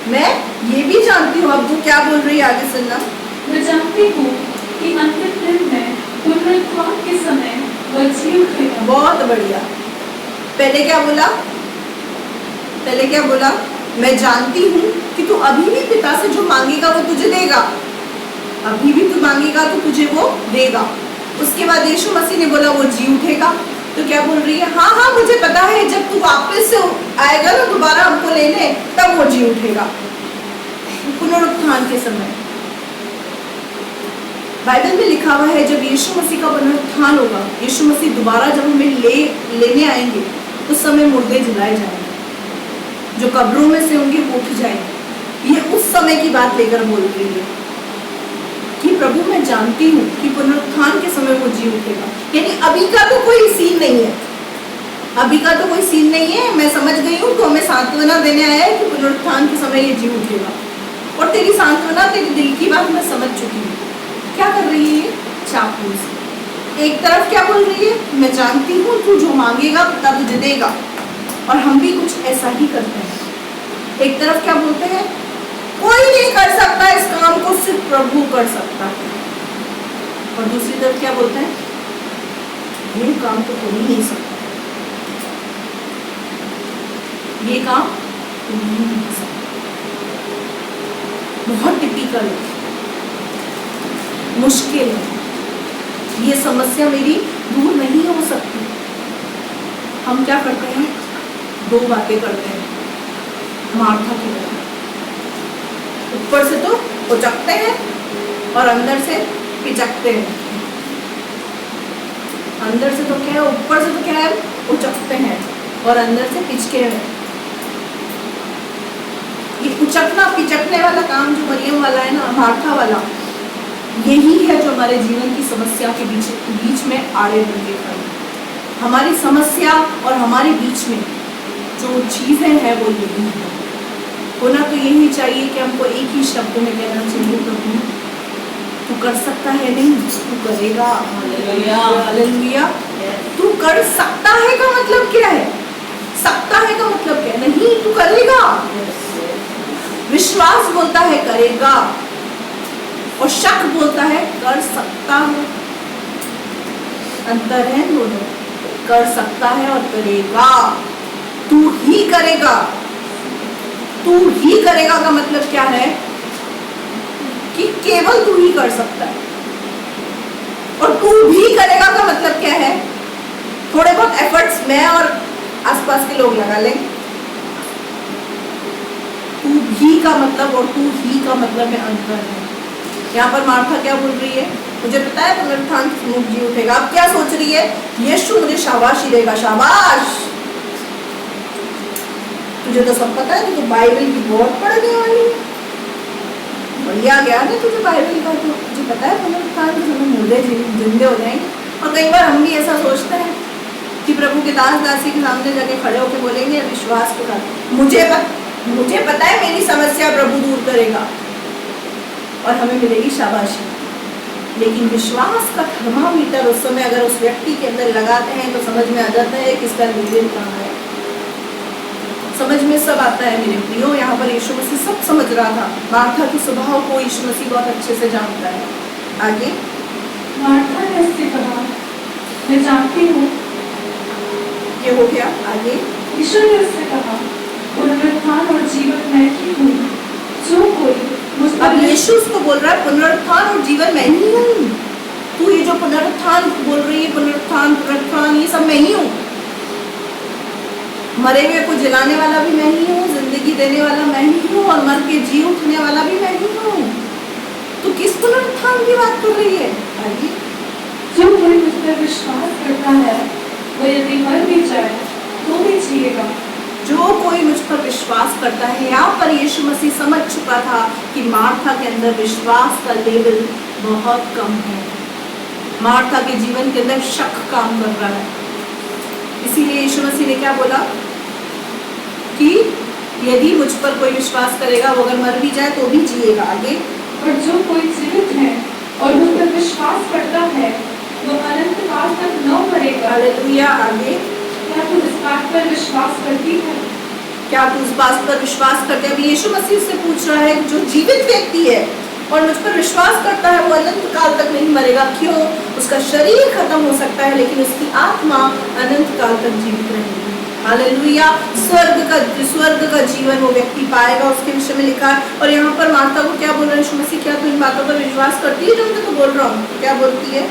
मैं ये भी जानती हूँ। अब वो क्या बोल रही है, आगे सुनना। मैं जानती हूँ कि अंतिम दिन में पुनरुत्थान के समय वह जी उठेगा। बहुत बढ़िया। पहले क्या बोला, पहले क्या बोला, मैं जानती हूँ कि तू अभी भी पिता से जो मांगेगा वो तुझे देगा, अभी भी तू मांगेगा तो तुझे वो देगा। उसके बाद यीशु मसीह ने बोला वो जी उठेगा। तो क्या बोल रही है, हाँ हाँ मुझे पता है, जब तू वापस से आएगा ना दोबारा हमको लेने, तब वो जी उठेगा, पुनरुत्थान के समय। बाइबल में लिखा हुआ है जब यीशु मसीह का पुनरुत्थान होगा, यीशु मसीह दोबारा जब हमें लेने आएंगे, उस समय मुर्दे जलाए जाएंगे, जो कब्रों में से होंगे वो उठ जाएंगे। ये उस समय की बात लेकर बोल रही है कि प्रभु मैं जानती हूँ कि पुनरुत्थान के समय वो जी उठेगा। यानी अभी का तो कोई सीन नहीं है, अभी का तो कोई सीन नहीं है। मैं समझ गई हूँ, तो हमें सांत्वना देने आया है कि पुनरुत्थान के समय ये जी उठेगा, और तेरी सांत्वना, तेरी दिल की बात मैं समझ चुकी हूँ। क्या कर रही है, चापलूस। एक तरफ क्या बोल रही है, मैं जानती हूँ तू जो मांगेगा पिता तुझे देगा, और हम भी कुछ ऐसा ही करते हैं। एक तरफ क्या बोलते हैं, कोई नहीं कर सकता इस काम को, सिर्फ प्रभु कर सकता है, और दूसरी तरफ क्या बोलते हैं, ये काम तो कोई नहीं सकता, ये काम कोई नहीं सकता। बहुत टिपिकल है, मुश्किल है, ये समस्या मेरी दूर नहीं हो सकती। हम क्या करते हैं, दो बातें करते हैं मार्था की तरह, ऊपर से तो उचकते हैं और अंदर से पिचकते हैं। अंदर से तो क्या है, ऊपर से तो क्या है, उचकते हैं, और अंदर से पिचके हैं। ये उचकना पिचकने वाला काम जो मरियम वाला है ना, मार्था वाला, यही है जो हमारे जीवन की समस्या के बीच में आड़े बन के खड़े। हमारी समस्या और हमारे बीच में जो चीजें हैं वो यही है। होना तो यही चाहिए कि हमको एक ही शब्द में कहना चाहिए, प्रभु तू कर सकता है, नहीं तू करेगा। हालेलुया। तू कर सकता है का मतलब क्या है, सकता है का मतलब क्या है, नहीं तू करेगा। विश्वास बोलता है करेगा, और शक बोलता है कर सकता है। अंतर है दोनों, कर सकता है और करेगा। तू ही करेगा, तू ही करेगा का मतलब क्या है कि केवल तू ही कर सकता है, और तू भी करेगा का मतलब क्या है, थोड़े बहुत एफर्ट्स मैं और आसपास के लोग लगा लें। तू भी का मतलब और तू ही का मतलब में अंतर है। यहाँ पर मार्था क्या बोल रही है, मुझे पता है पुनरुत्थान के समय जी उठेगा। अब क्या सोच रही है, यीशु मुझे शाबाशी देगा, शाबाश, तुझे तो सब पता है, तू तो बाइबल की बहुत पढ़ने वाली है, बढ़िया ज्ञान है तुझे बाइबल का, तो तुझे पता है पुनरुत्थान तो हमें मुर्दे जिंदे हो जाएंगे। और कई बार हम भी ऐसा सोचते हैं कि प्रभु के दास दासी के सामने जाके खड़े होकर बोलेंगे विश्वास के साथ, मुझे पता है मेरी समस्या प्रभु दूर करेगा और हमें मिलेगी शाबाशी। लेकिन विश्वास का थर्मामीटर उस समय अगर उस व्यक्ति के अंदर लगाते हैं तो समझ में आ जाता है कि इसका लेवल कहाँ है। समझ में सब आता है मेरे प्रियो। यहाँ पर यीशु मसीह सब समझ रहा था। मार्था के स्वभाव को यीशु मसीह बहुत अच्छे से जानता है। आगे मार्था ने उससे कहा, मैं जानती हूँ। ये हो गया। आगे यीशु ने उससे कहा, पुनरुत्थान और जीवन मैं ही हूँ। जो कोई मुझ पर अब यीशु उसको बोल रहा है पुनरुत्थान और जीवन मैं ही हूँ। तू ये जो पुनरुत्थान बोल रही है, पुनरुत्थान ये सब मैं ही हूँ। मरे हुए को जिलाने वाला भी मैं ही हूँ, जिंदगी देने वाला मैं ही हूँ और मर के जी उठने वाला भी मैं ही हूँ। तो किस पुनरुत्थान की बात कर रही है? आगे जो कोई मुझ पर विश्वास करता है वो यदि मर भी जाए तो भी जिएगा। जो कोई मुझ पर विश्वास करता है। यहाँ पर यीशु मसीह समझ चुका था कि मार्था के अंदर विश्वास का लेवल बहुत कम है। मार्था के जीवन के अंदर शक काम कर रहा है। इसीलिए यीशु मसीह ने क्या बोला कि यदि मुझ पर कोई विश्वास करेगा वो अगर मर भी जाए तो भी जिएगा। आगे और जो कोई जीवित है और मुझ पर विश्वास करता है वो अनंत काल तक न मरेगा। हालेलुया। आगे क्या तू इस बात पर विश्वास करती है? क्या तू इस बात पर विश्वास करते हैं? अभी यीशु मसीह से पूछ रहा है जो जीवित व्यक्ति है और मुझ पर विश्वास करता है वो अनंत काल तक नहीं मरेगा। क्यों? उसका शरीर खत्म हो सकता है लेकिन उसकी आत्मा अनंत काल तक जीवित रहेगी। हालेलुया। स्वर्ग का जीवन वो व्यक्ति पाएगा, उसके विषय में लिखा है। और यहाँ पर मार्था को क्या बोल रहा है यीशु मसीह, क्या तू इन बातों पर विश्वास करती है जो मैं तो बोल रहा हूँ? क्या बोलती है?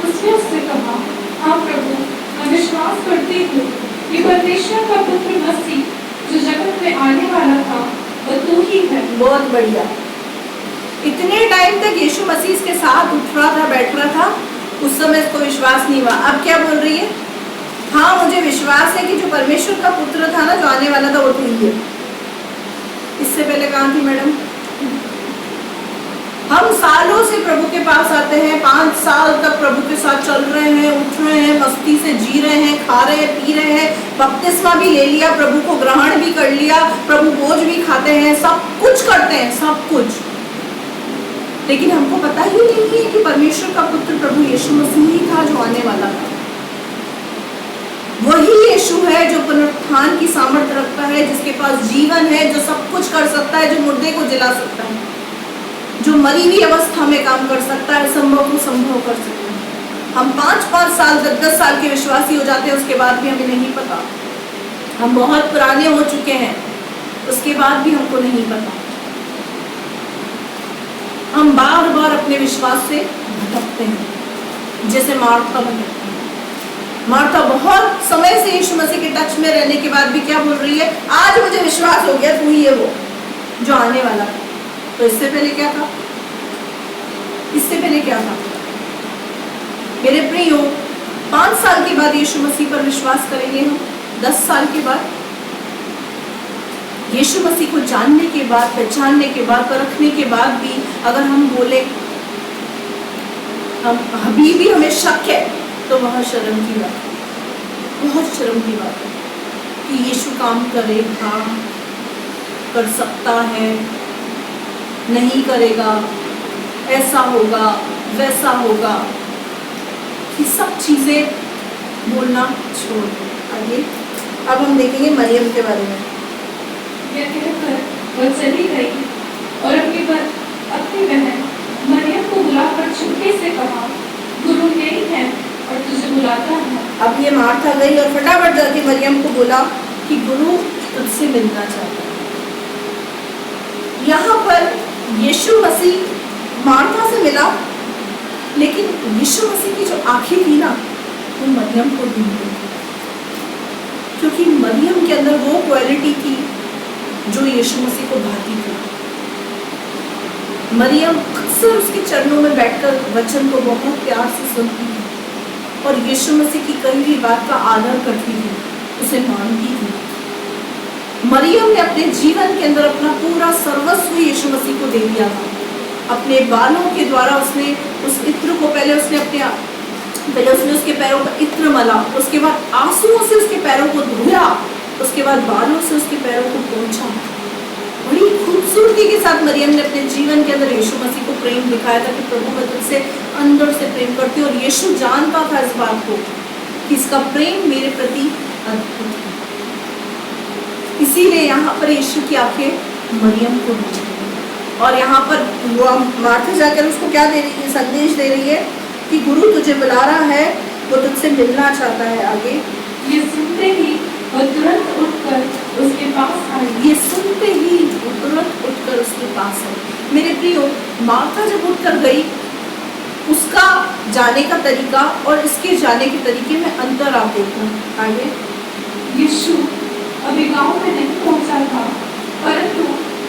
उसने उससे कहा, हाँ प्रभु, मैं विश्वास करती हूँ कि परमेश्वर का पुत्र मसीह जो जगत में आने वाला था वो तू ही है। बहुत बढ़िया। इतने टाइम तक यीशु मसीह इसके साथ उठ रहा था, बैठ रहा था, उस समय इसको विश्वास नहीं हुआ। अब क्या बोल रही है? हाँ मुझे विश्वास है कि जो परमेश्वर का पुत्र था ना, जो आने वाला था, वो तू ही है। इससे पहले कहाँ थी मैडम? हम सालों से प्रभु के पास आते हैं, 5 साल तक प्रभु के साथ चल रहे हैं, उठ रहे हैं, मस्ती से जी रहे हैं, खा रहे हैं, पी रहे हैं, बपतिस्मा भी ले लिया, प्रभु को ग्रहण भी कर लिया, प्रभु भोज भी खाते हैं, सब कुछ करते हैं, सब कुछ। लेकिन हमको पता ही नहीं है कि परमेश्वर का पुत्र प्रभु यीशु मसीह ही था जो आने वाला था। वही यीशु है जो पुनरुत्थान की सामर्थ्य रखता है, जिसके पास जीवन है, जो सब कुछ कर सकता है, जो मुर्दे को जिला सकता है, जो मरी हुई अवस्था में काम कर सकता है, संभव को संभव कर सकता है। हम 5-5 साल 10-10 साल के विश्वासी हो जाते हैं, उसके बाद भी हमें नहीं पता। हम बहुत पुराने हो चुके हैं, उसके बाद भी हमको नहीं पता। हम बार बार अपने विश्वास से भटकते हैं, जैसे मार्था भटकती है। मार्था बहुत समय से यीशु मसीह के टच में रहने के बाद भी क्या बोल रही है? आज मुझे विश्वास हो गया तू ही है वो जो आने वाला था। तो इससे पहले क्या था? इससे पहले क्या था? मेरे प्रियो, 5 साल के बाद यीशु मसीह पर विश्वास करेंगे हम, 10 साल के बाद, यीशु मसीह को जानने के बाद, पहचानने के बाद, परखने के बाद भी अगर हम बोले हम अभी भी हमें शक है, तो वह शर्म की बात है, बहुत शर्म की बात है कि यीशु काम करेगा, कर सकता है, नहीं करेगा, ऐसा होगा, वैसा होगा, ये सब चीजें बोलना छोड़ दो। आगे अब हम देखेंगे मरियम के बारे में। यह कहकर वह चली गई और अपनी बहन मरियम को बुलाकर चुपके से कहा, गुरु यही है और तुझे बुलाता है। अब ये मार्था गई और फटाफट जाके मरियम को बोला कि गुरु तुझसे मिलना चाहता है। यहाँ पर यीशु मसीह मार्था से मिला, लेकिन यीशु मसीह की जो आंखें थी ना, वो मरियम को दी गई, क्योंकि मरियम के अंदर वो क्वालिटी थी जो यीशु मसीह को भाती थी। मरियम अक्सर उसके चरणों में बैठकर वचन को बहुत प्यार से सुनती थी और यीशु मसीह की कही हुई बात का आदर करती थी, उसे मानती थी। मरियम ने अपने जीवन के अंदर अपना पूरा सर्वस्व यीशु मसीह को दे दिया था। अपने बालों के द्वारा उसने उस इत्र को पहले उसने उसके पैरों का इत्र मला, उसके बाद आंसुओं से उसके पैरों को धोया, उसके बाद बालों से उसके पैरों को पोंछा। बड़ी खूबसूरती के साथ मरियम ने अपने जीवन के अंदर यीशु मसीह को प्रेम दिखाया था कि प्रभु मैं तुझसे अंदर से प्रेम करती हूँ। और यीशु जानता था इस बात को कि इसका प्रेम मेरे प्रति अद्भुत है। इसीलिए यहाँ पर यीशु की आंखें मरियम को ढूंढ रही है और यहाँ पर वो मार्था जाकर उसको क्या दे रही है, संदेश दे रही है कि गुरु तुझे बुला रहा है, वो तुझसे मिलना चाहता है। आगे ये सुनते ही वो तुरंत उठकर उसके पास आई। ये सुनते ही वो तुरंत उठकर उसके पास आई। मेरे प्रियो, मार्था जब उठकर गई, उसका जाने का तरीका और इसके जाने के तरीके में अंतर आप देखो। आगे यीशु अभी गांव में नहीं पहुंचा था, परंतु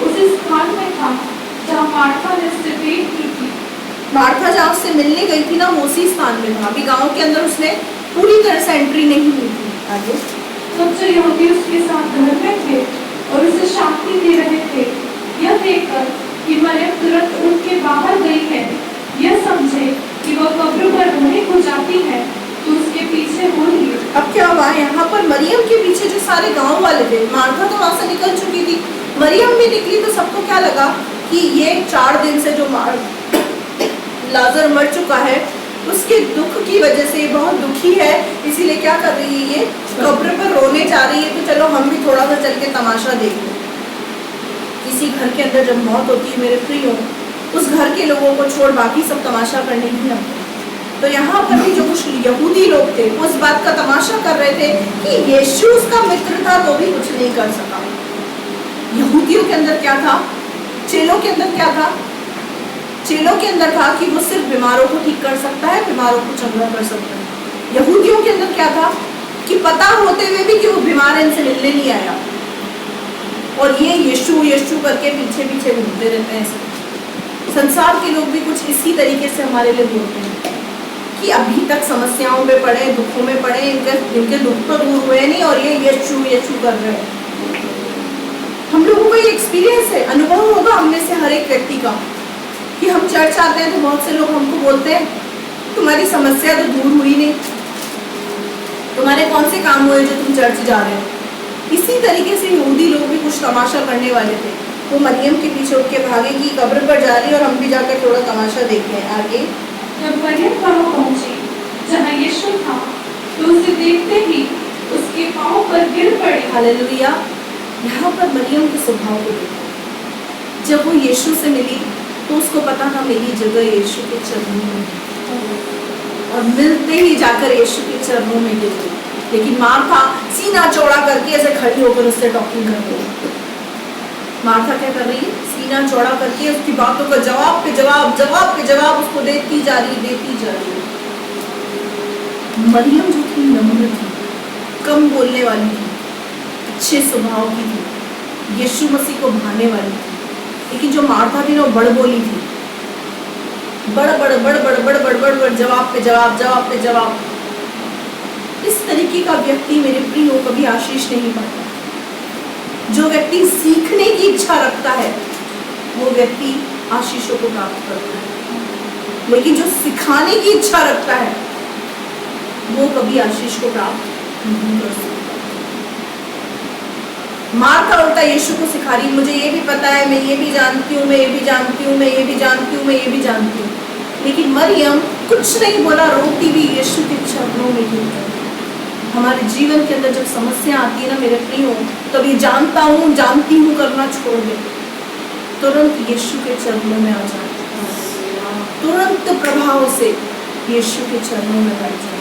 उस स्थान में था जहाँ मार्था ने उससे भेंट की थी। मार्था जहाँ उससे मिलने गई थी ना, वो उसी स्थान में था। अभी गांव के अंदर उसने पूरी तरह से एंट्री नहीं हुई थी। आगे सब जो यहूदी उसके साथ घर में थे और उसे शांति दे रहे थे, यह देखकर कि मरियम तुरंत उठ के बाहर गई है, यह समझे कि वह कब्र पर रोने को जाती है, तो उसके पीछे हो लिए। अब क्या हुआ, यहाँ पर मरियम के पीछे जो सारे गांव वाले थे, मार्था तो वहां से निकल चुकी थी, मरियम भी निकली, तो सबको क्या लगा कि ये 4 दिन से जो लाजर मर चुका है उसके दुख की वजह से बहुत दुखी है, इसीलिए क्या कर रही है, ये कब्र पर रोने जा रही है। तो चलो हम भी थोड़ा सा चल के तमाशा देख लें। किसी घर के अंदर जब मौत होती है मेरे प्रियो, उस घर के लोगों को छोड़ बाकी सब तमाशा करने नहीं आते। तो यहाँ पर भी जो कुछ यहूदी लोग थे वो इस बात का तमाशा कर रहे थे कि यीशु उसका मित्र था तो भी कुछ नहीं कर सका। यहूदियों के अंदर क्या था, चेलों के अंदर क्या था, चेलों के अंदर था कि वो सिर्फ बीमारों को ठीक कर सकता है, बीमारों को चंगा कर सकता है। यहूदियों के अंदर क्या था कि पता होते हुए भी कि वो बीमार इनसे मिलने नहीं आया और ये यीशु यीशु करके पीछे पीछे घूमते रहते हैं। संसार के लोग भी कुछ इसी तरीके से हमारे लिए बोलते हैं कि अभी तक समस्याओं में पड़े, दुखों में पड़े, इनके दुख तो दूर हुए नहीं और ये यीशु यीशु कर रहे हैं। हम लोगों को ये एक्सपीरियंस है, अनुभव होगा हमने से हर एक व्यक्ति का कि हम चर्च आते हैं तो बहुत से लोग हमको बोलते हैं तुम्हारी समस्या तो दूर हुई नहीं, तुम्हारे कौन से काम हुए जो तुम चर्च जा रहे हो। इसी तरीके से यहूदी लोग भी कुछ तमाशा करने वाले थे। वो मरियम के पीछे उठ के भागेगी, कब्र पर जा रही है और हम भी जाकर थोड़ा तमाशा देखते हैं। आगे जब मरियम वहाँ पहुंची जहाँ यीशु था, तो उसे देखते ही उसके पांव पर गिर पड़ी। हालेलुया। यहाँ पर मरियम के स्वभाव को देखो। जब वो यीशु से मिली तो उसको पता था मेरी जगह यीशु के चरणों में है और मिलते ही जाकर यीशु के चरणों में गिर गई। लेकिन मार्था सीना चौड़ा करके ऐसे खड़ी होकर उससे टॉकिंग कर रही है। मार्था क्या कर रही है, सीना चौड़ा करके उसकी बातों का जवाब पे जवाब, जवाब पे जवाब उसको देती जा रही है। मरियम जो थी नम्र थी, कम बोलने वाली थी, अच्छे स्वभाव की थी, यीशु मसीह को भाने वाली थी। लेकिन जो मार्था थी ना, वो बड़ बोली थी, बड़ बड़ बड़ बड़ बड़ बड़ बड़ बड़ जवाब पे जवाब, जवाब पे जवाब। इस तरीके का व्यक्ति मेरे प्रियो कभी आशीष नहीं पाता। जो व्यक्ति सीखने की इच्छा रखता है वो व्यक्ति आशीषों को प्राप्त करता है, लेकिन जो सिखाने की इच्छा रखता है वो कभी आशीष को प्राप्त नहीं कर सकता। मार्था उल्टा यीशु को सिखा रही, मुझे ये भी पता है, मैं ये भी जानती हूँ, मैं ये भी जानती हूँ, मैं ये भी जानती हूँ, मैं ये भी जानती हूँ। लेकिन मरियम कुछ नहीं बोला, रोती भी यीशु के चरणों में गिर गई। हमारे जीवन के अंदर जब समस्या आती है ना मेरे प्रियो, तब ये जानता हूँ जानती हूँ करना छोड़ दे, तुरंत यीशु के चरणों में आ जाए, तुरंत प्रभाव से यीशु के चरणों में बैठ जाए।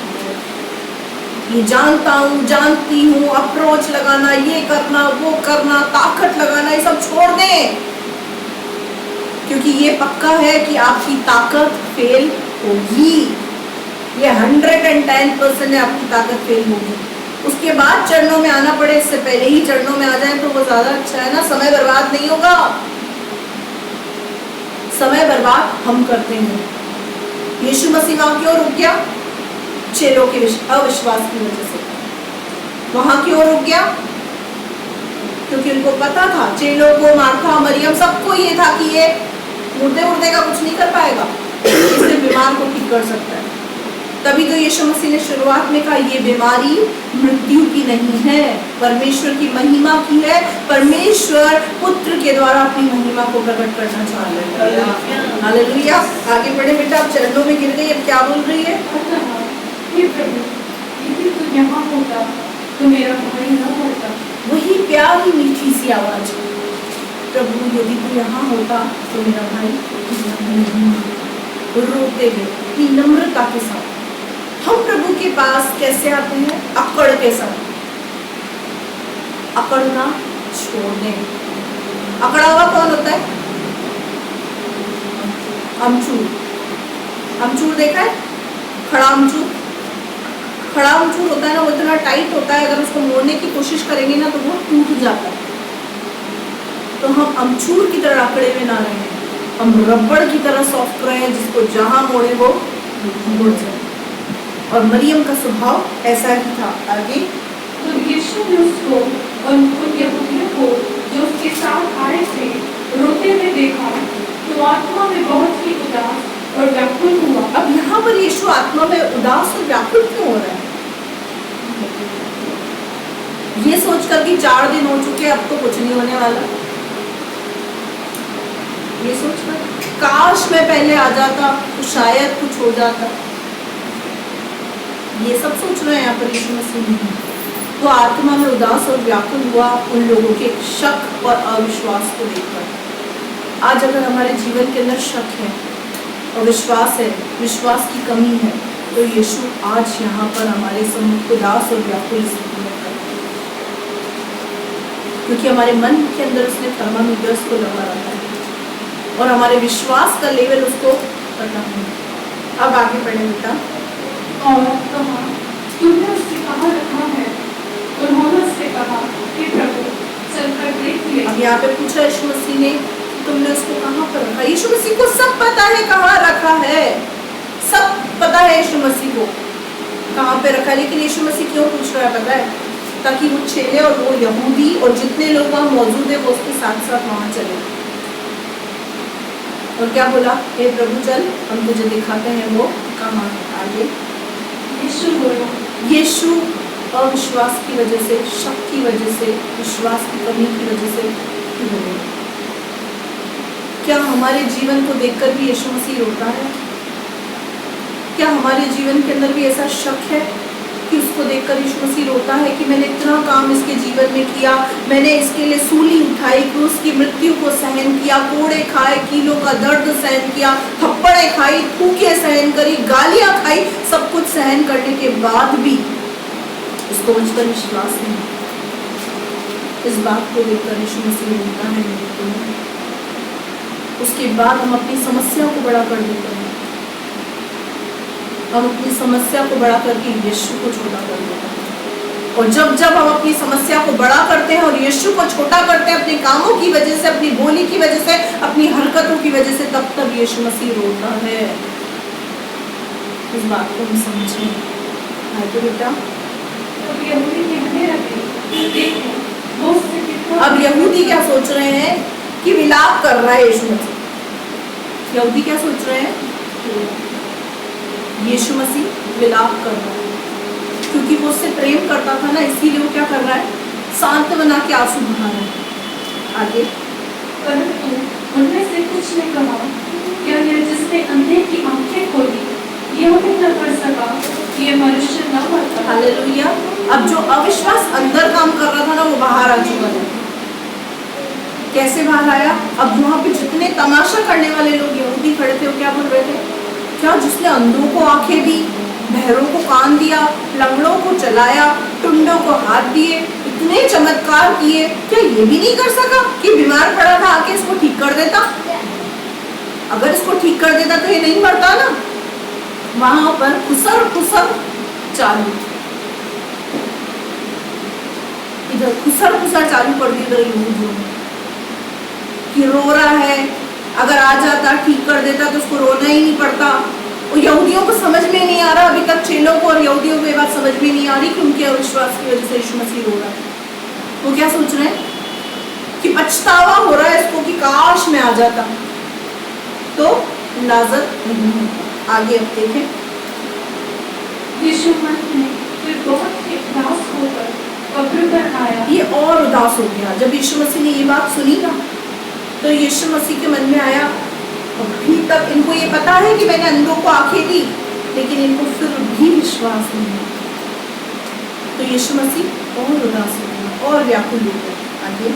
ये जानता हूँ जानती हूँ, अप्रोच लगाना, ये करना, वो करना, ताकत लगाना, ये सब छोड़ दें, क्योंकि ये पक्का है कि आपकी ताकत फेल होगी। ये 110% आपकी ताकत फेल होगी। उसके बाद चरणों में आना पड़े, इससे पहले ही चरणों में आ जाए तो वो ज्यादा अच्छा है ना, समय बर्बाद नहीं होगा। समय बर्बाद हम करते हैं। यीशु मसीह वहां क्यों रुक गया? चेलों के अविश्वास की वजह से वहां क्यों रुक गया? क्योंकि उनको पता था, चेलों को, मार्था, मरियम, सबको ये था कि ये मुर्दे उर्दे का कुछ नहीं कर पाएगा, इससे बीमार को ठीक कर सकता है। तभी तो यीशु मसीह ने शुरुआत में कहा ये बीमारी मृत्यु की नहीं है, परमेश्वर की महिमा की है। परमेश्वर पुत्र के द्वारा अपनी महिमा को प्रकट करना चाह रहे हैं। हालेलुया। आगे बढ़े बेटा, आप चरणों में गिर गई, अब क्या बोल रही है? हे प्रभु, यदि तू यहाँ होता तो मेरा भाई न मरता। वही प्यारी मीठी सी आवाज, प्रभु यदि तू यहाँ होता तो मेरा भाई नहीं मरता। रोते हुए इतनी नम्रता के साथ हम प्रभु के पास कैसे आते हैं? अकड़ के साथ। अकड़ना छोड़ दें। अकड़ा हुआ कौन होता है? अमचूर। अमचूर देखा है? खड़ा अमचूर। खड़ा अमचूर होता है ना, वो इतना टाइट होता है, अगर उसको मोड़ने की कोशिश करेंगे ना तो वो टूट जाता है। तो हम अमचूर की तरह अकड़े में ना रहें, हम रबड़ की तरह सॉफ्ट रहें, जिसको जहां मोड़े वो मुड़ जाए। और मरियम का स्वभाव ऐसा ही था। आगे तो यीशु ने उसको और उन यहूदियों को जो उसके साथ आए थे रोते हुए देखा तो आत्मा में बहुत ही उदास और व्याकुल हुआ। अब यहाँ पर यीशु आत्मा में उदास और व्याकुल क्यों हो रहा है? ये सोचकर कि 4 दिन हो चुके, अब तो कुछ नहीं होने वाला। ये सोचकर काश मैं पहले आ जाता तो शायद कुछ हो जाता। ये सब सोच रहे हैं यहाँ पर यीशु मसीह। तो आत्मा में उदास और व्याकुल हुआ उन लोगों के शक और अविश्वास को देखकर। आज अगर हमारे जीवन के अंदर शक है, अविश्वास है, विश्वास की कमी है, तो यीशु आज यहाँ पर हमारे सम्मुख उदास और व्याकुल स्थिति में है, क्योंकि हमारे मन के अंदर उसने थर्मामीटर्स को लगा रखा है और हमारे विश्वास का लेवल उसको पता नहीं। अब आगे बढ़े बेटा। और कहा, तुमने उससे कहाँ रखा है? उन्होंने उससे कहा, हे प्रभु, चलकर देख ले। अब यहाँ पे पूछा यीशु मसीह ने, तुमने उसको कहाँ पर रखा? यीशु मसीह को सब पता है कहाँ रखा है, सब पता है यीशु मसीह को कहाँ पे रखा है। लेकिन यीशु मसीह क्यों पूछ रहा है पता है? ताकि वो चेले और वो यहूदी और जितने लोग वहाँ मौजूद है वो उसके साथ साथ वहाँ चले। और क्या बोला? हे प्रभु चल, हम तुझे दिखाते हैं वो कहाँ है। आगे यीशु बोला, यीशु अविश्वास की वजह से, शक की वजह से, विश्वास की कमी की वजह से क्यों रोए? क्या हमारे जीवन को देखकर भी यीशु मसीह रोता है? क्या हमारे जीवन के अंदर भी ऐसा शक है कि उसको देखकर यीशु मसीह रोता है कि मैंने इतना काम इसके जीवन में किया, मैंने इसके लिए सूली उठाई, क्रूस की मृत्यु को सहन किया, कोड़े खाए, कीलों का दर्द सहन किया, थप्पड़े खाई, थूके सहन करी, गालियां खाई, सब कुछ सहन करने के बाद भी उसको मुझ पर विश्वास नहीं। इस बात को देखकर यीशु मसीह रोता है मेरे को। उसके बाद हम अपनी समस्या को बड़ा कर देते हैं, हम अपनी समस्या को बड़ा करके यीशु को छोटा कर देते हैं। और जब जब हम अपनी समस्या को बड़ा करते हैं और यीशु को छोटा करते हैं अपने कामों की वजह से, अपनी बोली की वजह से, अपनी हरकतों की वजह से, तब तब यीशु मसीह रोता है। इस बात को हम समझें। तो बेटा अब यहूदी कहने लगे, देखो वो उससे कितना। अब यहूदी क्या सोच रहे हैं कि विलाप कर रहा है यीशु मसीह। यहूदी क्या सोच रहे हैं? यीशु मसीह विलाप कर रहा है, क्योंकि वो उससे प्रेम करता था ना, इसीलिए वो क्या कर रहा है? सांत्वना के आंसू बहा रहा है। आगे परंतु उनमें से कुछ ने कहा, क्या यह जिसने अंधे की आंखें खोली यह भी न कर सका कि यह मनुष्य न मरता? हालेलुया। अब जो अविश्वास अंदर काम कर रहा था ना, वो बाहर आ चुका था। कैसे बाहर आया? अब वहाँ पे जितने तमाशा करने वाले लोग यहूदी खड़े थे, वो क्या बोल रहे थे? क्या जिसने अंधों को आंखें दी, बहरों को कान दिया, लंगड़ों को चलाया, टुंडों को हाथ दिए, इतने चमत्कार किए, क्या ये भी नहीं कर सका कि बीमार पड़ा था आके इसको ठीक कर देता? अगर इसको ठीक कर देता तो ये नहीं मरता ना। वहां पर खुसर खुसर चालू, इधर खुसर खुसर चालू कर दी इधर यहूदियों ने कि रो रहा है, अगर आ जाता ठीक कर देता तो उसको रोना ही नहीं पड़ता। और यहूदियों को समझ में नहीं आ रहा, अभी तक चेलों को और यहूदियों को ये बात समझ में नहीं आ रही कि उनके अविश्वास की वजह से यीशु मसीह रो रहा है। वो क्या सोच रहे हैं कि पछतावा हो रहा है इसको कि काश मैं आ जाता, तो इजाजत नहीं है। आगे अब देखें। यीशु मन में फिर बहुत ही उदास होकर कब्र पर आया। ये और उदास हो गया जब यीशु मसीह ने ये बात सुनी ना, तो यीशु मसीह के मन में आया, अभी तक इनको ये पता है कि मैंने अंधों को आंखें दी, लेकिन इनको फिर भी विश्वास नहीं है। तो यीशु मसीह और उदास हो गया और व्याकुल हो गया। आगे।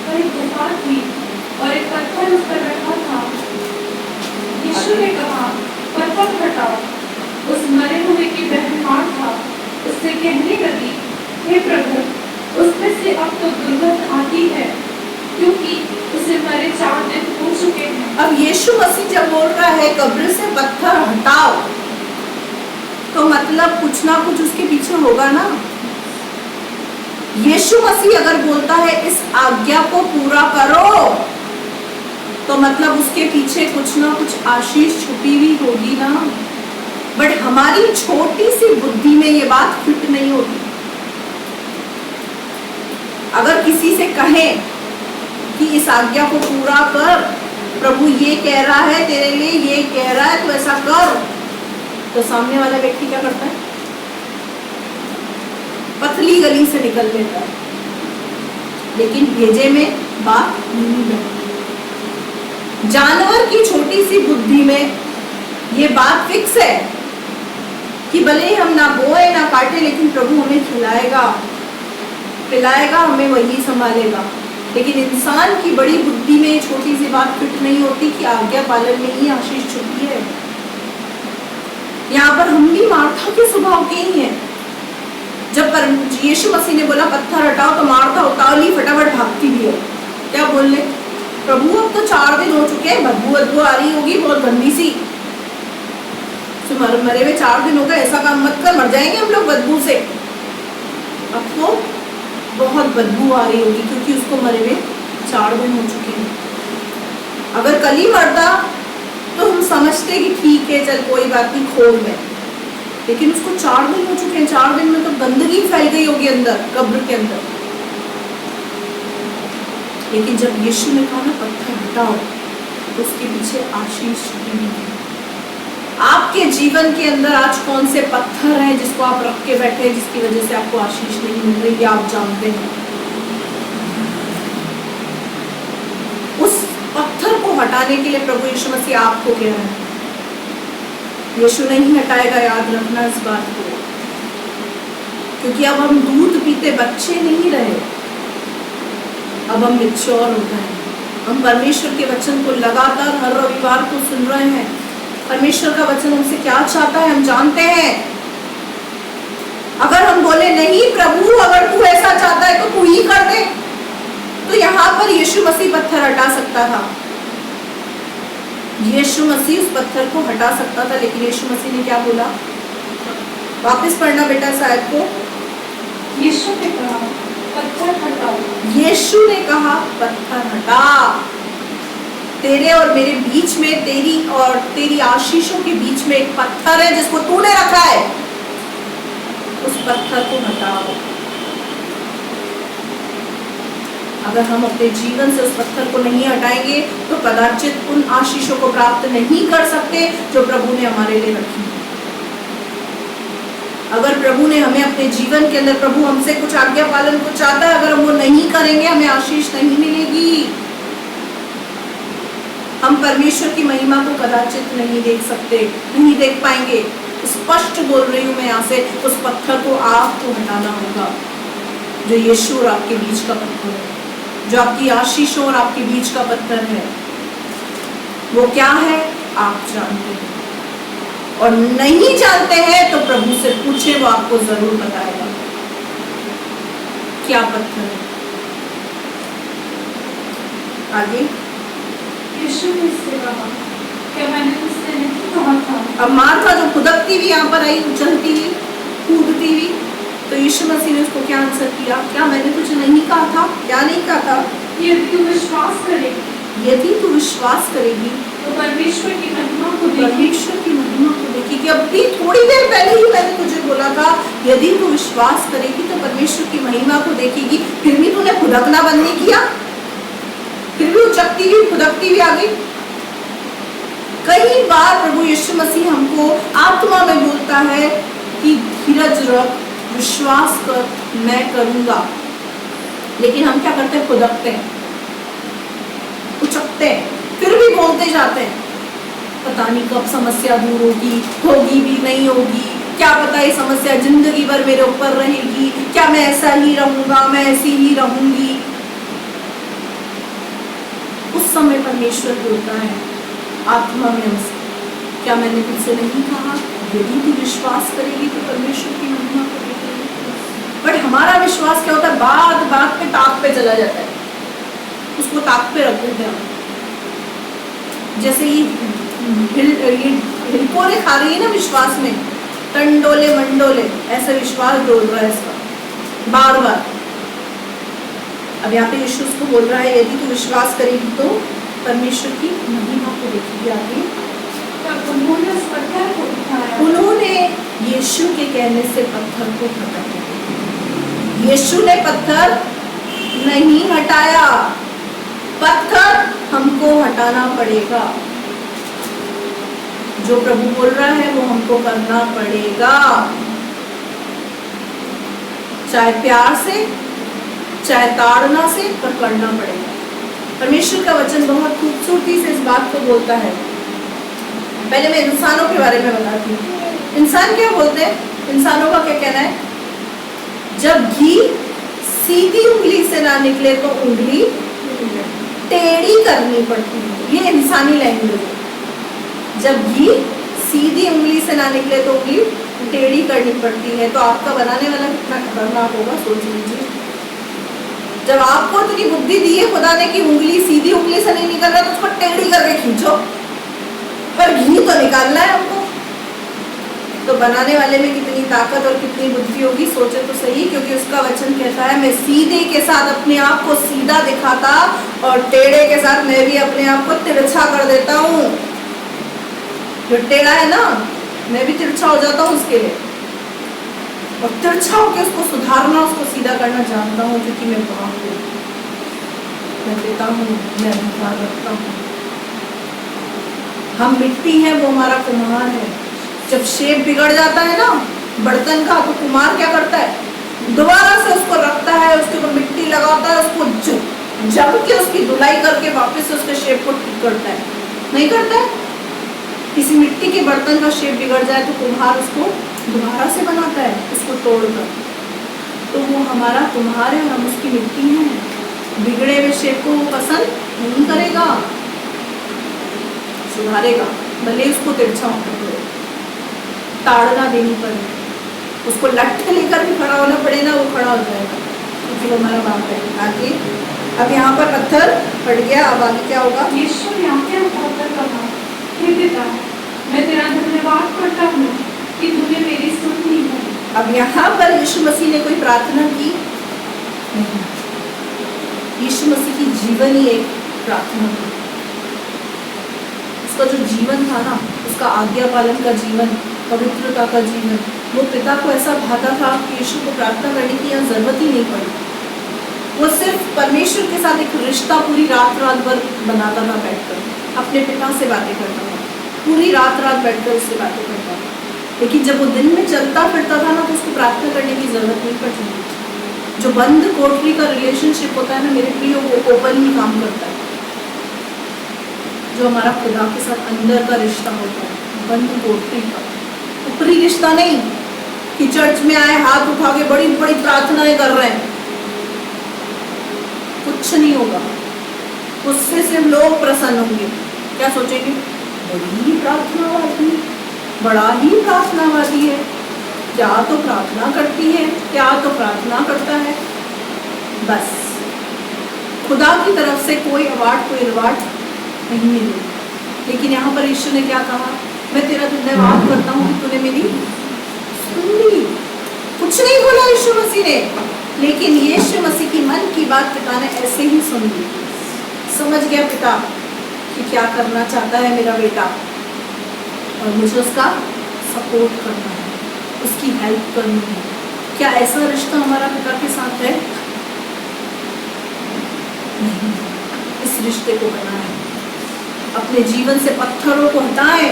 और एक गुफा थी और एक पत्थर उस पर रखा था। यीशु ने कहा, पत्थर हटाओ। उस मरे हुए की बहन मार्था उससे कहने लगी, हे प्रभु, उसमें से अब तो दुर्गंध आती है, क्योंकि उसे मरे 4 दिन हो चुके हैं। अब यीशु मसीह जब बोल रहा है कब्र से पत्थर हटाओ, तो मतलब कुछ ना कुछ उसके पीछे होगा ना। यीशु मसीह अगर बोलता है इस आज्ञा को पूरा करो, तो मतलब उसके पीछे कुछ ना कुछ आशीष छुपी हुई होगी ना। बट हमारी छोटी सी बुद्धि में ये बात फिट नहीं होती। अगर किसी से कहें कि इस आज्ञा को पूरा कर, प्रभु ये कह रहा है तेरे लिए, ये कह रहा है तो ऐसा कर, तो सामने वाला व्यक्ति क्या करता है? पतली गली से निकल लेता है, लेकिन भेजे में बात नहीं लगती। जानवर की छोटी सी बुद्धि में ये बात फिक्स है कि भले ही हम ना बोए ना काटे, लेकिन प्रभु हमें खिलाएगा पिलाएगा, हमें वही संभालेगा। लेकिन इंसान की बड़ी बुद्धि में ये छोटी सी बात फिट नहीं होती कि आज्ञा पालन में ही आशीष छुपी है। यहाँ पर हम भी मार्था के स्वभाव के ही हैं। जब यीशु मसीह ने बोला पत्थर हटाओ, तो मार्था उतावली फटाफट भागती भी है। क्या बोल ले, प्रभु अब तो 4 दिन हो चुके हैं, बदबू आ रही होगी बहुत गंदी सी, मरे हुए 4 दिन हो गए, ऐसा काम मत कर, मर जाएंगे हम लोग बदबू से। अब तो बहुत बदबू आ रही होगी क्योंकि उसको मरे हुए 4 दिन हो चुके हैं। अगर कल ही मरता तो हम समझते कि ठीक है, चल कोई बात नहीं, खोल में, लेकिन उसको 4 दिन हो चुके हैं। 4 दिन में तो गंदगी फैल गई होगी अंदर, कब्र के अंदर। लेकिन जब यीशु ने कहा ना पत्थर हटाओ, तो उसके पीछे आशीष छुपी हुई है। आपके जीवन के अंदर आज कौन से पत्थर हैं जिसको आप रख के बैठे हैं, जिसकी वजह से आपको आशीष नहीं मिल रही, आप जानते हैं। उस पत्थर को हटाने के लिए प्रभु यीशु मसीह आपको कह रहा है। यीशु नहीं हटाएगा, याद रखना इस बात को, क्योंकि अब हम दूध पीते बच्चे नहीं रहे, अब हम मैच्योर हो गए हैं। हम परमेश्वर के वचन को लगातार हर रविवार को सुन रहे हैं। परमेश्वर का वचन हमसे क्या चाहता है हम जानते हैं। अगर हम बोले नहीं प्रभु, अगर तू ऐसा चाहता है तो तू ही कर दे, तो यहाँ पर यीशु मसीह पत्थर हटा सकता था। यीशु मसीह उस पत्थर को हटा सकता था, लेकिन यीशु मसीह ने क्या बोला? वापस पढ़ना बेटा शायद को। यीशु ने कहा पत्थर हटाओ। यीशु ने कहा पत्थर हटा। तेरे और मेरे बीच में, तेरी और तेरी आशीषों के बीच में एक पत्थर है जिसको तूने रखा है, उस पत्थर को हटाओ। अगर हम अपने जीवन से उस पत्थर को नहीं हटाएंगे तो कदाचित उन आशीषों को प्राप्त नहीं कर सकते जो प्रभु ने हमारे लिए रखी। अगर प्रभु ने हमें अपने जीवन के अंदर, प्रभु हमसे कुछ आज्ञा पालन को चाहता है, अगर हम वो नहीं करेंगे हमें आशीष नहीं मिलेगी। हम परमेश्वर की महिमा को कदाचित नहीं देख सकते, नहीं देख पाएंगे। स्पष्ट बोल रही हूं मैं यहाँ से, उस पत्थर को आपको हटाना होगा जो यीशु और आपके बीच का पत्थर है, जो आपकी आशीषों और आपके बीच का पत्थर है। वो क्या है आप जानते हैं, और नहीं जानते हैं तो प्रभु से पूछे, वो आपको जरूर बताएगा क्या पत्थर है। आगे यीशु ने उससे कहा, क्या मैंने तुझसे नहीं कहा था? अब मार्था जो खुदकती हुई यहाँ पर आई, उछलती हुई, कूदती हुई, तो यीशु मसीह ने उसको क्या आंसर किया? क्या मैंने तुझे नहीं कहा था? क्या नहीं कहा था? यदि तू विश्वास करेगी, यदि तू विश्वास करेगी तो परमेश्वर की महिमा को देखेगी। परमेश्वर की महिमा को देखेगी। अभी थोड़ी देर पहले ही मैंने तुझे बोला था, यदि तू विश्वास करेगी तो परमेश्वर की महिमा को देखेगी। फिर भी तूने खुदकना बंद नहीं किया, फिर भी उचकती हुई खुदकती हुई आ गई। कई बार प्रभु यीशु मसीह हमको आत्मा में बोलता है कि धीरज रख, विश्वास कर, मैं करूंगा। लेकिन हम क्या करते हैं? खुदकते हैं, उचकते हैं, फिर भी बोलते जाते हैं। पता नहीं कब समस्या दूर होगी, होगी भी नहीं होगी, क्या पता ये समस्या जिंदगी भर मेरे ऊपर रहेगी, क्या मैं ऐसा ही रहूंगा, मैं ऐसी ही रहूंगी। उस समय परमेश्वर बोलता है आत्मा में हमसे, क्या मैंने तुझसे नहीं कहा यदि तू विश्वास करेगी तो परमेश्वर की महिमा करेगी। बट हमारा विश्वास क्या होता है? बात बात पे ताक पे चला जाता है, उसको ताक पे रख देते हैं। जैसे ये हिलकोरे खा रही है ना विश्वास में, टंडोले मंडोले, ऐसा विश्वास डोल रहा है इसका बार बार। अब यहाँ पे यीशु उसको बोल रहा है यदि तू विश्वास करेगी तो परमेश्वर की महिमा को देखेगी। आगे तब उन्होंने उस पत्थर को उठाया। उन्होंने यीशु के कहने से पत्थर को हटाया। यीशु ने पत्थर नहीं हटाया, पत्थर हमको हटाना पड़ेगा। जो प्रभु बोल रहा है वो हमको करना पड़ेगा, चाहे प्यार से चाहे ताड़ना से, पर करना पड़ेगा। परमेश्वर का वचन बहुत खूबसूरती से इस बात को बोलता है। पहले मैं इंसानों के बारे में बताती हूँ। इंसान क्या बोलते हैं? इंसानों का क्या कहना है? जब घी सीधी उंगली से ना निकले तो उंगली टेढ़ी करनी पड़ती है। ये इंसानी लैंग्वेज है। जब घी सीधी उंगली से ना निकले तो उंगली टेढ़ी करनी पड़ती है। तो आपका बनाने वाला कितना खतरनाक होगा, सोच लीजिए। जब आपको इतनी बुद्धि दी है खुदा ने कि उंगली सीधी उंगली से नहीं निकल रहा तो उसको टेढ़ी करके खींचो, पर घी तो निकालना है हमको। तो बनाने वाले में कितनी ताकत और कितनी बुद्धि होगी, सोचे तो सही। क्योंकि उसका वचन कहता है मैं सीधे के साथ अपने आप को सीधा दिखाता और टेढ़े के साथ मैं भी अपने आप को तिरछा कर देता हूँ। जो टेढ़ा है ना, मैं भी तिरछा हो जाता हूँ उसके लिए, और तिरछा होकर उसको सुधारना, उसको सीधा करना जानता हूँ। क्योंकि मैं बाप हूँ, मैं पिता हूँ, मैं अधिकार रखता हूँ। हम मिट्टी हैं, वो हमारा कुम्हार है। जब शेप बिगड़ जाता है ना बर्तन का, तो कुम्हार क्या करता है? दोबारा से उसको रखता है, उसके ऊपर मिट्टी लगाता है, उसको जम के उसकी धुलाई करके वापस से उसके शेप को ठीक करता है। नहीं करता है? किसी मिट्टी के बर्तन का शेप बिगड़ जाए तो कुम्हार उसको दोबारा से बनाता है, उसको तोड़कर। तो वो हमारा कुम्हार है और हम उसकी मिट्टी हैं। बिगड़े हुए शेप को वो पसंद नहीं करेगा, सुधारेगा, भले उसको तिरछा होना पड़े, ताड़ना देनी पड़े, उसको लट लेकर भी खड़ा होना पड़े ना, वो खड़ा हो जाएगा, क्योंकि वो हमारा बाप है। आगे अब यहाँ पर पत्थर फट गया, अब आगे क्या होगा? यीशु ने आंखें उठाकर कहा, हे पिता, मैं तेरा धन्यवाद करता हूँ कि तूने मेरी सुन ली है। अब यहाँ पर यीशु मसीह ने कोई प्रार्थना की नहीं। यीशु मसीह की जीवन ही एक प्रार्थना थी। उसका जो जीवन था ना, उसका आज्ञा पालन का जीवन, पवित्रता का जीवन, वो पिता को ऐसा भाता था कि यीशु को प्रार्थना करने की यहाँ जरूरत ही नहीं पड़ी। वो सिर्फ परमेश्वर के साथ एक रिश्ता पूरी रात भर बनाता था, बैठकर अपने पिता से बातें करता था, पूरी रात बैठकर उससे बातें करता था। लेकिन जब वो दिन में चलता फिरता था ना, तो उसको प्रार्थना करने की जरूरत नहीं पड़ती। जो बंद कोठरी का रिलेशनशिप होता है ना मेरे प्रिय, वो ओपन ही काम करता है। जो हमारा खुदा के साथ अंदर का रिश्ता होता है, बंद कोठरी का, ऊपरी रिश्ता नहीं कि चर्च में आए हाथ उठा के बड़ी बड़ी प्रार्थनाएं कर रहे हैं, कुछ नहीं होगा। उससे सिर्फ लोग प्रसन्न होंगे। क्या सोचेंगे? बड़ी ही प्रार्थनावादी, बड़ा ही प्रार्थनावादी है, क्या तो प्रार्थना करती है, क्या तो प्रार्थना करता है। बस खुदा की तरफ से कोई अवार्ड, कोई रिवार्ड नहीं मिले। लेकिन यहाँ पर यीशु ने क्या कहा? मैं तेरा धन्यवाद करता हूँ कि तूने मेरी सुन ली। कुछ नहीं बोला यीशु मसीह ने, लेकिन यीशु मसीह की मन की बात पिता ने ऐसे ही सुन ली। समझ गया पिता कि क्या करना चाहता है मेरा बेटा, और मुझे उसका सपोर्ट करना है, उसकी हेल्प करनी है। क्या ऐसा रिश्ता हमारा पिता के साथ है? नहीं। इस रिश्ते को बनाए, अपने जीवन से पत्थरों को हटाएं,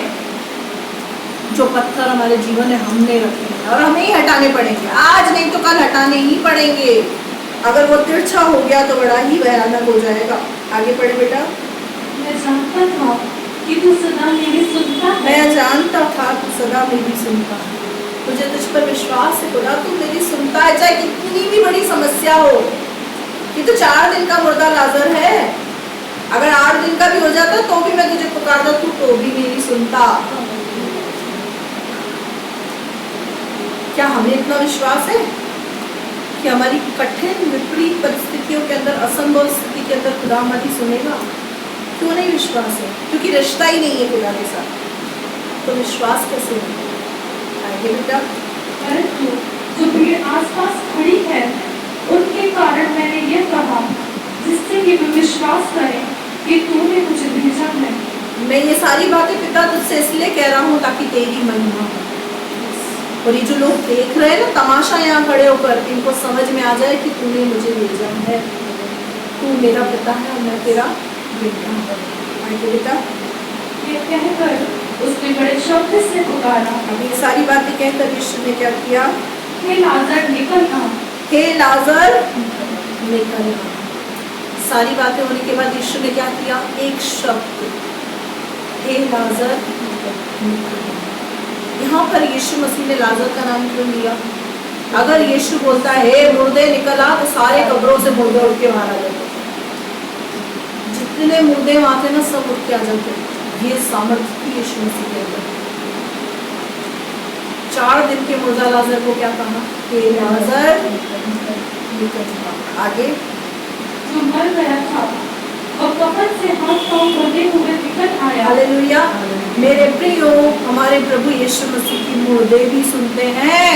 जो पत्थर हमारे जीवन में हमने रखे हैं, और हमें ही हटाने पड़ेंगे। आज नहीं तो कल हटाने ही पड़ेंगे। अगर वो तिरछा हो गया तो बड़ा ही भयानक हो जाएगा। आगे पढ़े बेटा। मैं जानता था कि तू सदा मेरी सुनता है। मैं जानता था तू सदा मेरी सुनता है। मुझे तुझ पर विश्वास है खुदा, तू मेरी सुनता है, चाहे कितनी भी बड़ी समस्या हो। ये तो 4 दिन का मुर्दा लाजर है, अगर 8 दिन का भी हो जाता तो भी मैं तुझे पुकारता, तू तो भी मेरी सुनता। क्या हमें इतना विश्वास है कि हमारी कठिन विपरीत परिस्थितियों के अंदर, असंभव स्थिति के अंदर खुदा हमारी सुनेगा? क्यों नहीं विश्वास है? क्योंकि रिश्ता ही नहीं है खुदा के साथ, तो विश्वास कैसे होगा? आगे बेटा। परंतु जो भीड़ आसपास खड़ी है उनके कारण मैंने ये कहा, जिससे कि वे विश्वास करें कि तूने मुझे भेजा है। मैं ये सारी बातें पिता तुझसे इसलिए कह रहा हूँ ताकि तेरी महिमा हो। और ये जो लोग देख रहे हैं ना तमाशा यहाँ खड़े होकर, इनको समझ में आ जाए कि तूने मुझे भेजा है, तू मेरा पिता है और मैं तेरा बेटा हूँ। आगे बेटा। ये कहकर उसने बड़े शब्द से पुकारा। अब ये सारी बातें कहकर यीशु ने क्या किया? हे लाजर निकल आ। हे लाजर निकल आ। सारी बातें होने के बाद यीशु ने क्या किया? एक शब्द, हे लाजर निकल आ। यहाँ पर यीशु मसीह ने लाजर का नाम क्यों लिया? अगर यीशु बोलता है हे मुर्दे निकल आ, तो सारे कब्रों से मुर्दे उठ के बाहर आ जाते, जितने मुर्दे वहां थे ना सब उठ के आ जाते। ये सामर्थ्य थी यीशु मसीह के अंदर। 4 दिन के मुर्दा लाजर को क्या कहा? हे लाजर निकल आ। आगे। जो मर गया था और कफन से हाथ पांव बंधे हुए निकल आया। हालेलुया। मेरे प्रियो, हमारे प्रभु यीशु मसीह की मुर्दे भी सुनते हैं,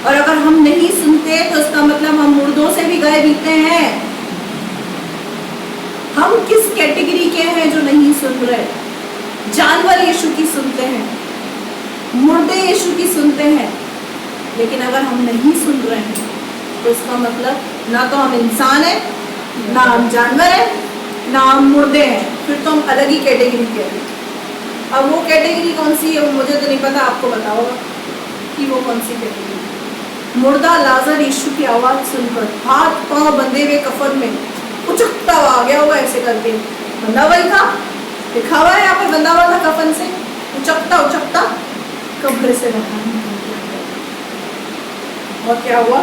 और अगर हम नहीं सुनते तो इसका मतलब हम मुर्दों से भी गए बीते हैं। हम किस कैटेगरी के हैं जो नहीं सुन रहे? जानवर यीशु की सुनते हैं, मुर्दे यीशु की सुनते हैं, लेकिन अगर हम नहीं सुन रहे हैं तो इसका मतलब ना तो हम इंसान हैं, ना हम जानवर हैं, ना हम मुर्दे हैं, फिर तो हम अलग ही कैटेगरी के हैं। अब वो कैटेगरी कौन सी है मुझे तो नहीं पता, आपको बताओ कि वो कौन सी कैटेगरी। मुर्दा लाजर यीशु की आवाज सुनकर हाथ पांव बंधे हुए कफन में उचकता हुआ आ गया होगा, ऐसे करके बंधा हुआ ही था, लिखा हुआ है यहाँ पर बंधा हुआ था कफन से, उचकता उचकता कब्र से बाहर निकल गया। और क्या हुआ?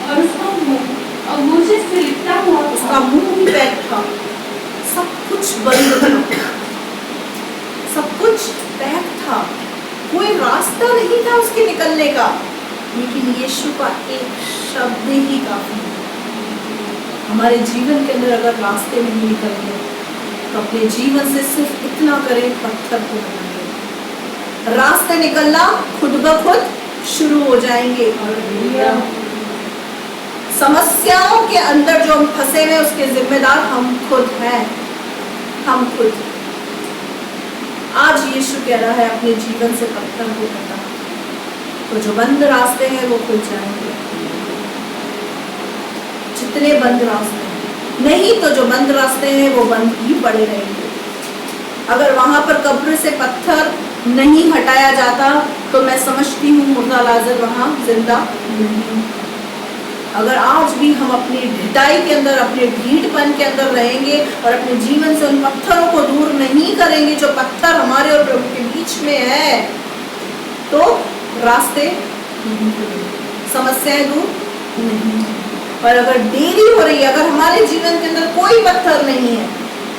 और उसका मुंह अंगूठे से लिपटा हुआ था। उसका मुंह भी पैक था, सब कुछ बंद था, सब कुछ पैक था, कोई रास्ता नहीं था उसके निकलने का। लेकिन यीशु का एक शब्द ही काफी है। हमारे जीवन के अंदर अगर रास्ते नहीं निकलते तो अपने जीवन से सिर्फ इतना करें, पत्थर को बनाएं। रास्ते निकलना खुद ब खुद शुरू हो जाएंगे। समस्याओं के अंदर जो हम फंसे हुए उसके जिम्मेदार हम खुद हैं, हम खुद। आज यीशु कह रहा है अपने जीवन से पत्थर को हटा, तो जो बंद रास्ते हैं वो खुल जाएंगे। जितने बंद रास्ते हैं, नहीं तो जो बंद रास्ते हैं वो बंद ही पड़े रहेंगे। अगर वहां पर कब्र से पत्थर नहीं हटाया जाता तो मैं समझती हूँ मुर्दा लाजर वहां जिंदा नहीं। अगर आज भी हम अपनी ढिठाई के अंदर, अपने ढीठपन के अंदर रहेंगे और अपने जीवन से उन पत्थरों को दूर नहीं करेंगे जो पत्थर हमारे और प्रभु के बीच में है, तो रास्ते नहीं खुलेंगे, समस्याएं दूर नहीं। और अगर देरी हो रही है, अगर हमारे जीवन के अंदर कोई पत्थर नहीं है,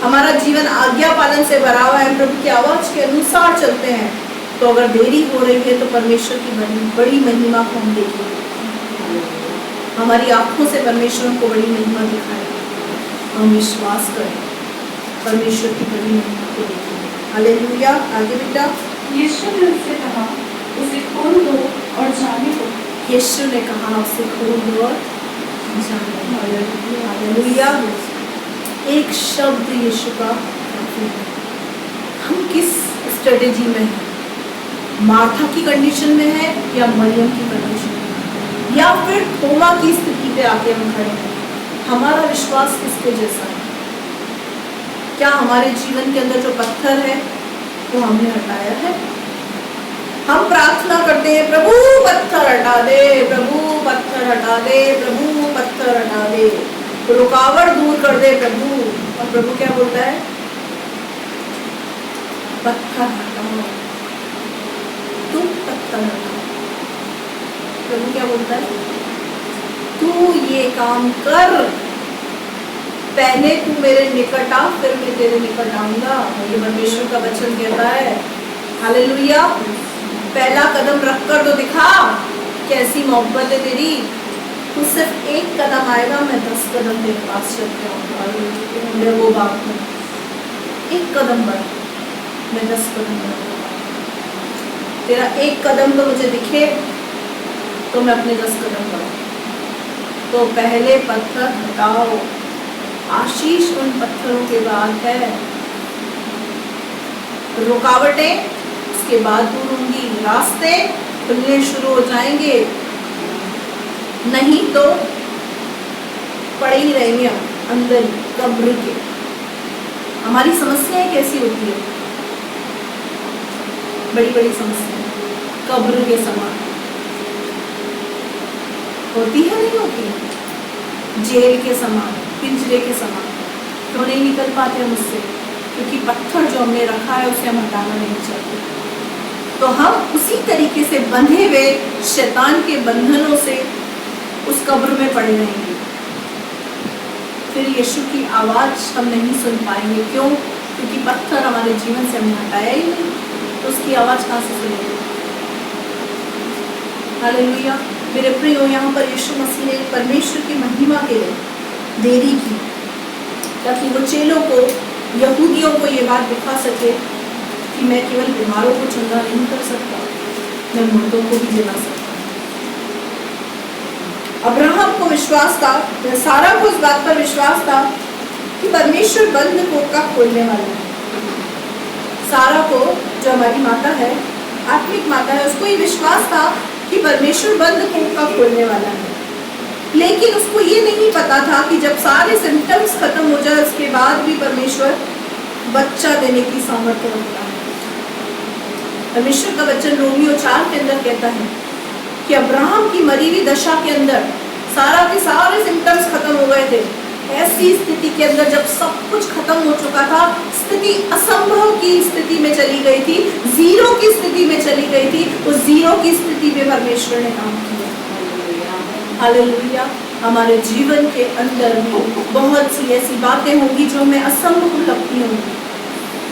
हमारा जीवन आज्ञा पालन से भरा हुआ है, प्रभु की आवाज के अनुसार चलते हैं, तो अगर देरी हो रही है तो परमेश्वर की बड़ी महिमा को हम देखेंगे। हमारी आंखों से परमेश्वर को बड़ी महिमा दिखाएगा, हम विश्वास करें, परमेश्वर की बड़ी महिमा को देखेंगे। हालेलुया। आगे बेटा। यीशु ने उससे कहा, उसे खोल दो और जाने दो। यीशु ने कहा उसे खोल दो और जाने दो। हालेलुया। एक शब्द यीशु का काफी है। हम किस स्ट्रेटेजी में हैं? मार्था की कंडीशन में है या मरियम की कंडीशन में है, या फिर थोमा की स्थिति पे आके हम खड़े हैं? हमारा विश्वास किसके जैसा है? क्या हमारे जीवन के अंदर जो पत्थर है वो हमने हटाया है? हम प्रार्थना करते हैं, प्रभु पत्थर हटा दे, प्रभु पत्थर हटा दे, प्रभु पत्थर हटा दे, रुकावट दूर कर दे प्रभु। और प्रभु क्या बोलता है? पत्थर हटाओ, तू पत्थर हटाओ। प्रभु क्या बोलता है? तू ये काम कर, पहले तू मेरे निकट आ, फिर मैं तेरे निकट आऊंगा। ये परमेश्वर का वचन कहता है। हालेलुया। पहला कदम रख कर तो दिखा, कैसी मोहब्बत है तेरी। तू सिर्फ एक कदम आएगा, मैं 10 कदम तेरे पास चल के आऊंगा। वो बात है, एक कदम बढ़, मैं 10 कदम बढ़ूंगा। तेरा एक कदम तो मुझे दिखे तो मैं अपने 10 कदम बढ़ूं। तो पहले पत्थर हटाओ। आशीष उन पत्थरों के बाद है। रुकावटें उसके बाद दूर होंगी, रास्ते खुलने शुरू हो जाएंगे। नहीं तो पड़े ही रहेंगे अंदर कब्र के। हमारी समस्याएं कैसी होती है? बड़ी बड़ी समस्याएं कब्र के समान होती है, नहीं होती है? जेल के समान, पिंजरे के समान। क्यों नहीं निकल पाते हम उससे? क्योंकि पत्थर जो हमने रखा है उसे हम हटाना नहीं चाहते। तो हम उसी तरीके से बंधे हुए शैतान के बंधनों से उस कब्र में पड़े रहेंगे। फिर यीशु की आवाज हम नहीं सुन पाएंगे। क्यों? क्योंकि पत्थर हमारे जीवन से हमने हटाया ही नहीं, तो उसकी आवाज कहाँ से सुनेंगे? हालेलुया। मेरे प्रियो, यहाँ पर यीशु मसीह ने परमेश्वर की महिमा के लिए देरी की, ताकि वो चेलों को, यहूदियों को ये बात दिखा सके कि मैं केवल बीमारों को चंगा नहीं कर सकता, मैं मुर्दों को भी जिला सकता। अब्राहम को विश्वास था, सारा को इस बात पर विश्वास था कि परमेश्वर बंद को कब खोलने वाला है। सारा को, जो हमारी माता है, आत्मिक माता है, उसको ये विश्वास था कि परमेश्वर बंद को कब खोलने वाला है। लेकिन उसको ये नहीं पता था कि जब सारे सिम्टम्स खत्म हो जाए उसके बाद भी परमेश्वर बच्चा देने की सामर्थ्य रखता है। परमेश्वर का वचन रोमियो 4 के अंदर कहता है कि अब्राहम की मरी हुई दशा के अंदर सारा के सारे सिम्टम्स खत्म हो गए थे। ऐसी स्थिति के अंदर जब सब कुछ खत्म हो चुका था, स्थिति असंभव की स्थिति में चली गई थी, जीरो की स्थिति में चली गई थी, उस जीरो की स्थिति में परमेश्वर ने काम किया। हालेलुया। हमारे जीवन के अंदर भी बहुत सी ऐसी बातें होंगी जो हमें असंभव लगती होंगी।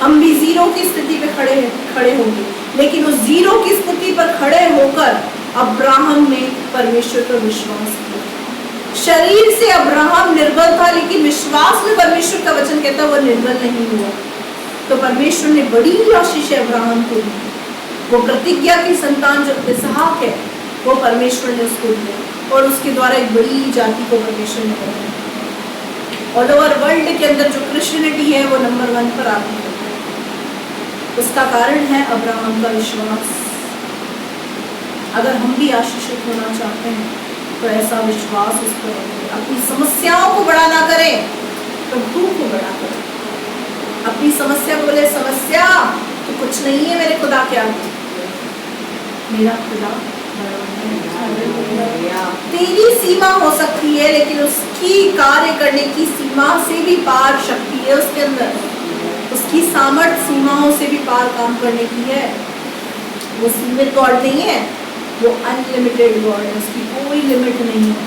हम भी जीरो की स्थिति पे खड़े होंगे, लेकिन उस जीरो की स्थिति पर खड़े होकर अब्राहम ने परमेश्वर पर विश्वास किया। शरीर से अब्राहम निर्बल था, लेकिन विश्वास में परमेश्वर का वचन कहता है वो निर्बल नहीं हुआ। तो परमेश्वर ने बड़ी आशीष अब्राहम को दी। वो प्रतिज्ञा की संतान जो इसहाक है, वो परमेश्वर ने उसको दिया, और उसके द्वारा एक बड़ी जाति को परमेश्वर ने बनाया। ऑल ओवर वर्ल्ड के अंदर जो क्रिश्चियनिटी है वो नंबर 1 पर आती है। उसका कारण है अब्राहम का विश्वास। अगर हम भी आशीषित होना चाहते हैं तो ऐसा विश्वास उस पर रखें। अपनी समस्याओं को बड़ा ना करें, प्रभु को बड़ा करें। अपनी समस्या को बोले, समस्या तो कुछ नहीं है मेरे खुदा के आगे, मेरा खुदा तेरी सीमा हो सकती है, लेकिन उसकी कार्य करने की सीमा से भी पार शक्ति है उसके अंदर। उसकी सामर्थ्य सीमाओं से भी पार काम करने की है। वो सीमित गॉड नहीं है, वो अनलिमिटेड गॉड है। उसकी कोई लिमिट नहीं है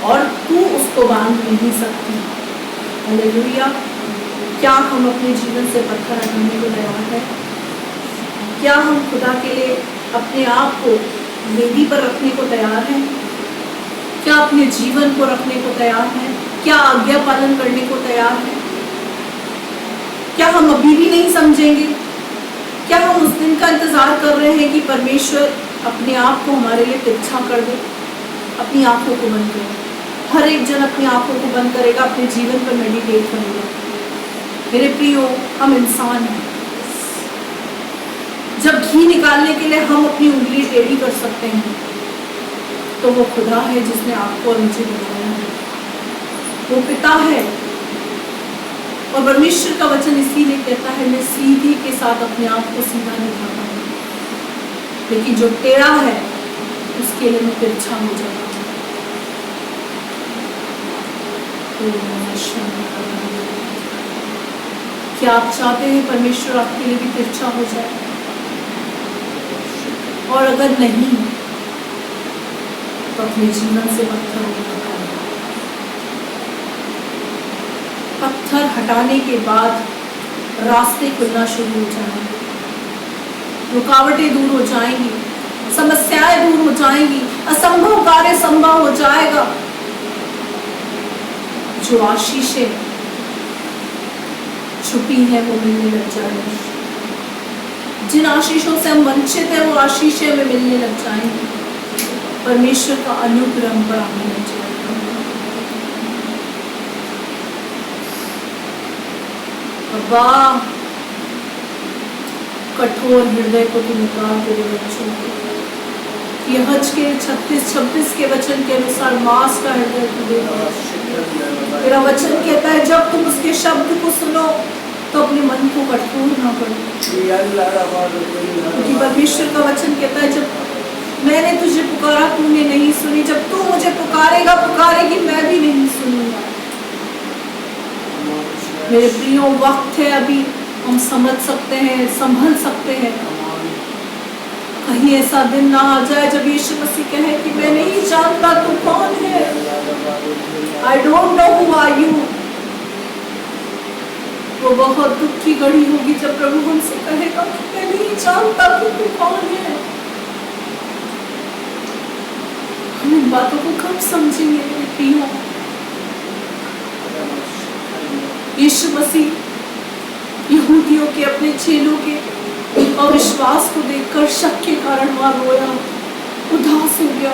और तू उसको बांध नहीं सकती। हालेलुया। क्या हम अपने जीवन से पत्थर हटाने को तैयार हैं? क्या हम खुदा के लिए अपने आप को वेदी पर रखने को तैयार हैं? क्या अपने जीवन को रखने को तैयार हैं? क्या आज्ञा पालन करने को तैयार हैं? क्या हम अभी भी नहीं समझेंगे? क्या हम उस दिन का इंतजार कर रहे हैं कि परमेश्वर अपने आप को हमारे लिए तिरछा कर दे? अपनी आंखों को बंद करें। हर एक जन अपनी आंखों को बंद करेगा, अपने जीवन पर मेडिटेट करेगा। मेरे प्रियो, हम इंसान हैं। जब घी निकालने के लिए हम अपनी उंगली टेढ़ी कर सकते हैं, तो वो खुदा है जिसने आपको और मुझे बनाया है। वो पिता है और परमेश्वर का वचन इसीलिए कहता है, मैं सीधी के साथ अपने आप को सीधा निभाता हूँ, लेकिन जो टेढ़ा है उसके लिए मैं तिरछा हो जाता हूँ। क्या आप चाहते हैं परमेश्वर आपके लिए भी तिरछा हो जाए? और अगर नहीं तो अपने जीवन से पत्थर हटाएं। पत्थर हटाने के बाद रास्ते खुलना शुरू हो जाएंगे, रुकावटें दूर हो जाएंगी, समस्याएं दूर हो जाएंगी, असंभव कार्य संभव हो जाएगा। जो आशीषें छुपी है वो मिलने लग जाएगी, जिन आशीषों से हम वंचित हैं वो आशीषें हमें मिलने लग जाएंगी, परमेश्वर का अनुग्रह बढ़ाने लग जाएगा। वाह, कठोर हृदय को तुम उतार तेरे बच्चों को। यहज के 36-26 के वचन के अनुसार मांस का हृदय तू देगा। तेरा वचन कहता है जब तुम उसके शब्द को सुनो तो अपने मन को कठोर ना करो, क्योंकि परमेश्वर का वचन कहता है जब मैंने तुझे पुकारा तूने नहीं सुनी, जब तू मुझे पुकारेगा पुकारेगी मैं भी नहीं सुनूंगा। मेरे प्रियो, वक्त है अभी, हम समझ सकते हैं, संभल सकते हैं। कहीं ऐसा दिन ना आ जाए जब यीशु मसीह कहे कि मैं नहीं जानता तू कौन है, I don't know who are you. वो बहुत दुख की घड़ी होगी जब प्रभु हमसे कहेगा कि मैं नहीं जानता कि तू कौन है। हम इन बातों को कब समझेंगे मेरे प्रियो? यीशु मसीह यहूदियों के अपने चेलों के अविश्वास को देखकर शक के कारण वहां रोया, उदास हो गया,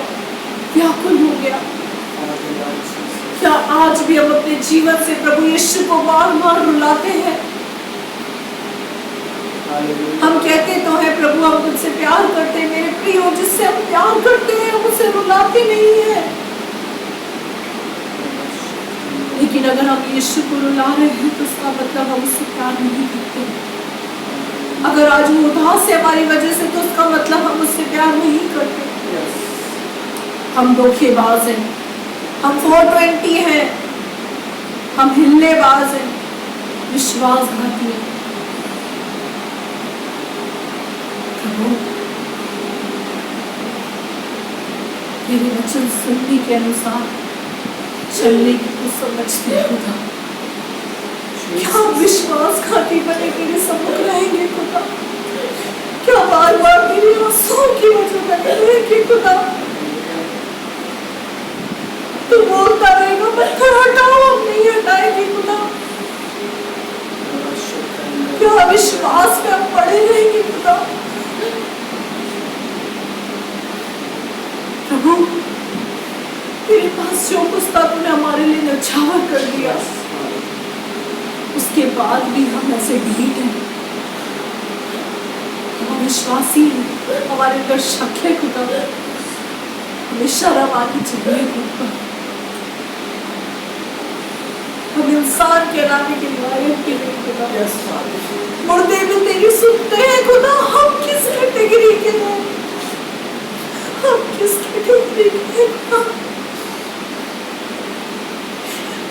व्याकुल हो गया। क्या आज भी हम अपने जीवन से प्रभु यीशु को बार बार रुलाते हैं? हम कहते तो हैं प्रभु हम तुझसे प्यार करते हैं, मेरे प्रियो जिससे हम प्यार करते हैं उसे रुलाते नहीं है। लेकिन अगर हम यीशु को रुला रहे हैं तो उसका मतलब हम उससे प्यार नहीं करते। अगर आज वो उदास है हमारी वजह से तो उसका मतलब हम उससे प्यार नहीं करते। हम धोखेबाज हैं, हम 420 हैं, हम हिल्लेबाज हैं, विश्वासघाती हैं। प्रभु तेरे वचन सुनने के अनुसार चलने की तो समझते खुदा, क्या विश्वासघाती बने तेरे सम्मुख रहेंगे खुदा? क्या बार बार तेरी आंसुओं की वजह बने रहेंगे खुदा? तू बोलता रहेगा पत्थर हटाओ, हम नहीं हटाएंगे खुदा। क्या विश्वास में हम पड़े रहेंगे खुदा? प्रभु तेरे पास जो कुछ था तूने हमारे लिए न्यौछावर कर दिया, उसके बाद भी हम ऐसे ढीठ हैं, हम विश्वासी हैं, हमारे अंदर शक है खुदा, हमें शर्म आनी चाहिए खुदा, हम इंसान कहलाने के लायक भी नहीं खुदा। मुर्दे भी तेरी सुनते हैं खुदा, हम किस कैटेगरी के हैं? हम किस कैटेगरी के हैं?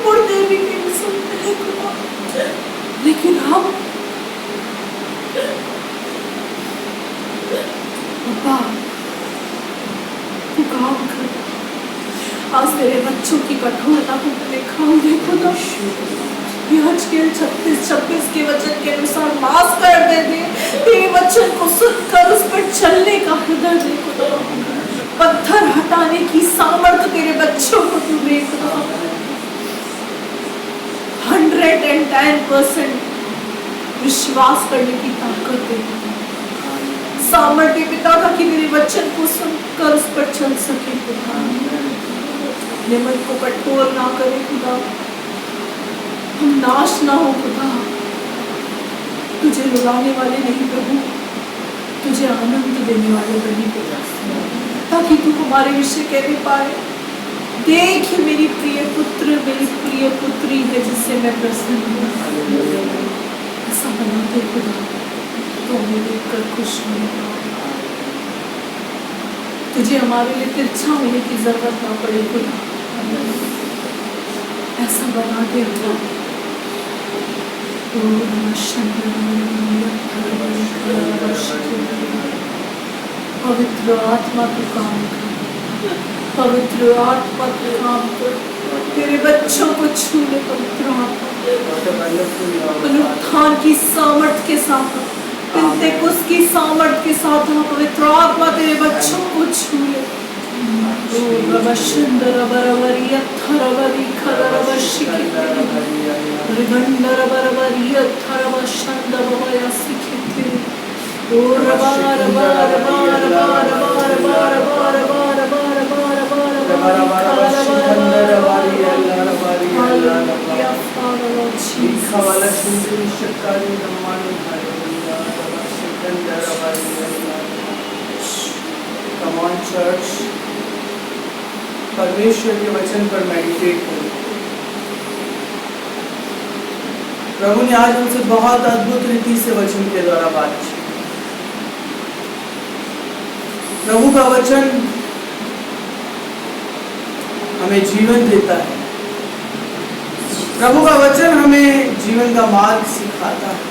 मुर्दे भी तेरी सुनते हैं खुदा, लेकिन हम पापा तू काम कर। आज तेरे बच्चों की कठोरता को दिखाओ दे खुदा। यहजकेल 36-26 के वचन के अनुसार माफ कर दे, तेरे वचन को सुनकर उस पर चलने का हृदय दे खुदा। पत्थर हटाने की सामर्थ्य तेरे बच्चों को तू दे खुदा। 110% विश्वास करने की ताकत दे, सामर्थ्य पिता का कि मेरे वचन को सुनकर उस पर चल सके खुदा। अपने मन को कठोर ना करे खुदा, हम नाश ना हो खुदा। तुझे रुलाने वाले नहीं प्रभु, तुझे आनंद देने वाले बने खुदा, ताकि तू हमारे विषय कहने पाए देख मेरी प्रिय पुत्र, मेरी प्रिय पुत्री है जिससे मैं प्रसन्न हूँ। ऐसा बनाते खुदा तो हमें देखकर खुश होगा। तुझे हमारे लिए तिरछा होने की जरूरत ना पड़े खुदा, ऐसा बना दे खुदा। पवित्र आत्मा तू काम कर, पवित्र आत्मा तू काम कर, तेरे बच्चों को छू ले पवित्र आत्मा। पुनरुत्थान की सामर्थ के साथ, पिन्तेकुस्त की सामर्थ के साथ पवित्र आत्मा तेरे बच्चों को छू ले। रबशंदर बरवरिया थरवरी खरवशिकी रिगंडर बरवरिया थरवशंद बवया सिखिते। ओ रबार बार बार बार बार बार बार बार बार बार बार Come on church, परमेश्वर के वचन पर मेडिटेट करो। प्रभु ने आज हमसे बहुत अद्भुत रीति से वचन के द्वारा बात की। प्रभु का वचन हमें जीवन देता है। प्रभु का वचन हमें जीवन का मार्ग सिखाता है।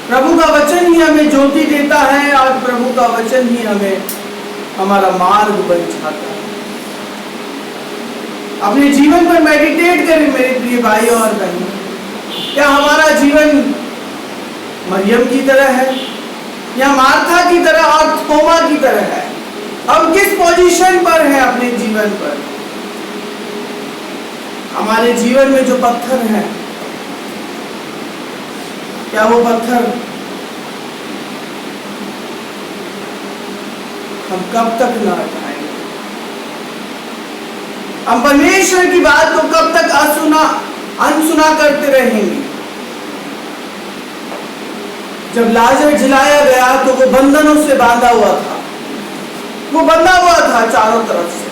प्रभु का वचन ही हमें ज्योति देता है और प्रभु का वचन ही हमें हमारा मार्ग बन जाता है। अपने जीवन पर मेडिटेट करें मेरे प्रिय भाई और बहनों। क्या हमारा जीवन मरियम की तरह है या मार्था की तरह और थोमा की तरह है? हम किस पोजीशन पर हैं अपने जीवन पर? हमारे जीवन में जो पत्थर हैं, क्या वो पत्थर हम कब तक न हटाएंगे? हम परमेश्वर की बात को कब तक अनसुना करते रहेंगे? जब लाजर जिलाया गया तो वो बंधनों से बांधा हुआ था, वो बंधा हुआ था चारों तरफ से।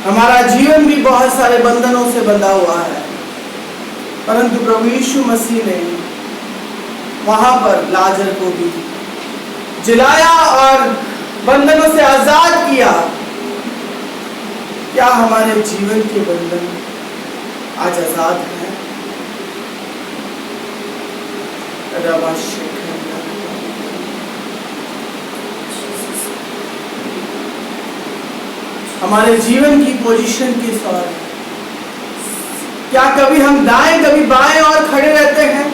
हमारा जीवन भी बहुत सारे बंधनों से बंधा हुआ है, परंतु प्रभु यीशु मसीह ने वहां पर लाजर को भी जिलाया और बंधनों से आजाद किया। क्या हमारे जीवन के बंधन आज आजाद हैं? हमारे जीवन की पोजीशन किस ओर है? क्या कभी हम दाएं कभी बाएं और खड़े रहते हैं?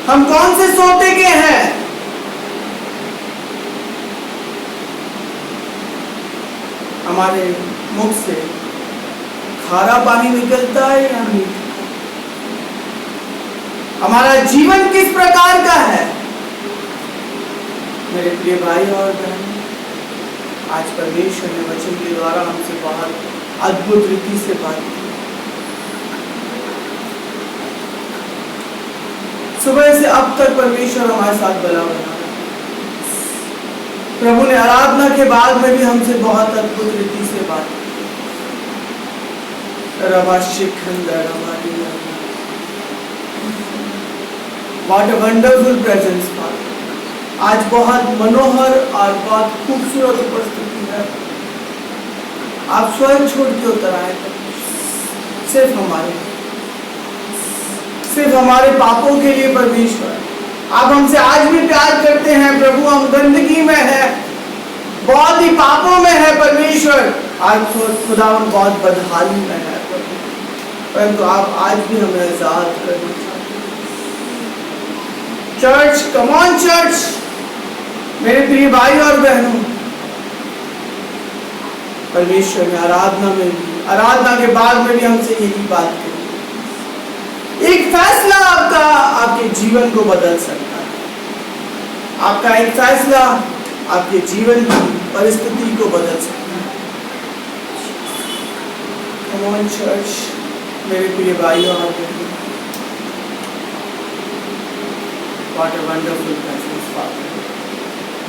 हम कौन से सोते के हैं? हमारे मुख से खारा पानी निकलता है या मीठा? हमारा जीवन किस प्रकार का है? मेरे प्रिय भाई और बहन, आज परमेश्वर ने वचन के द्वारा हमसे बहुत अद्भुत रीति से बात की। सुबह से अब तक परमेश्वर हमारे साथ भला बना। प्रभु ने आराधना के बाद में भी हमसे बहुत अद्भुत रीति से बात की। What a wonderful presence, Father. आज बहुत मनोहर और बहुत खूबसूरत उपस्थिति है। आप स्वयं छोड़ के उतर आए, सिर्फ हमारे पापों के लिए परमेश्वर। आप हमसे आज भी प्यार करते हैं प्रभु। हम गंदगी में है, बहुत ही पापों में है परमेश्वर। आज खुदावन बहुत बदहाली में है, परंतु आप आज भी हमें आजाद करना चाहते हैं। चर्च, कम ऑन चर्च, मेरे प्रिय भाई और बहनों, परमेश्वर ने आराधना के बाद में भी हमसे यही बात कही। एक फैसला आपके जीवन को बदल सकता है। आपका एक फैसला आपके जीवन की परिस्थिति को बदल सकता है। कम ऑन चर्च, मेरे प्रिय भाइयों और बहनों, what a wonderful presence father.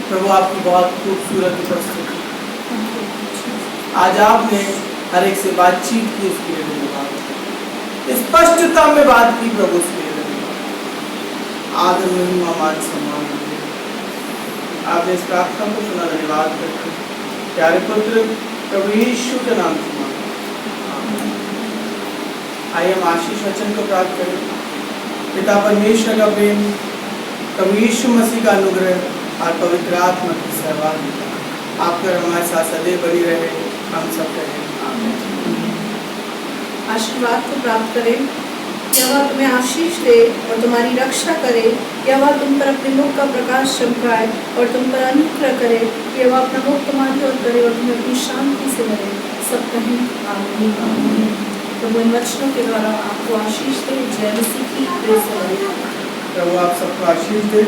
प्रभु आपकी बहुत खूबसूरत उपस्थिति। आज आपने हर एक से बातचीत की, उसके लिए धन्यवाद। स्पष्टता में बात की प्रभु, उसके लिए धन्यवाद। आदर महिमा मान सम्मान आपने इस प्रार्थना को सुना, धन्यवाद करते हैं प्यारे पुत्र प्रभु यीशु के नाम से मांगते हैं। आइए हम आशीष वचन को प्राप्त करें। पिता परमेश्वर का प्रेम, प्रभु यीशु मसीह का अनुग्रह और पवित्र आत्मा की सहभागिता आपकर हमारे साथ सदैव बनी रहे, हम सब करें आमीन। आशीर्वाद को प्राप्त करें। यहोवा तुम्हें आशीष दे और तुम्हारी रक्षा करे। यहोवा तुम पर अपने मुख का प्रकाश चमकाए और तुम पर अनुग्रह करे। यहोवा अपना मुख तुम्हारी ओर करे और तुम्हें अपनी शांति से भरे। सब कहें आमीन आमीन। प्रभु इन वचनों के द्वारा आपको आशीष दे। जय मसीह की। प्रभु आप सबको आशीष दे।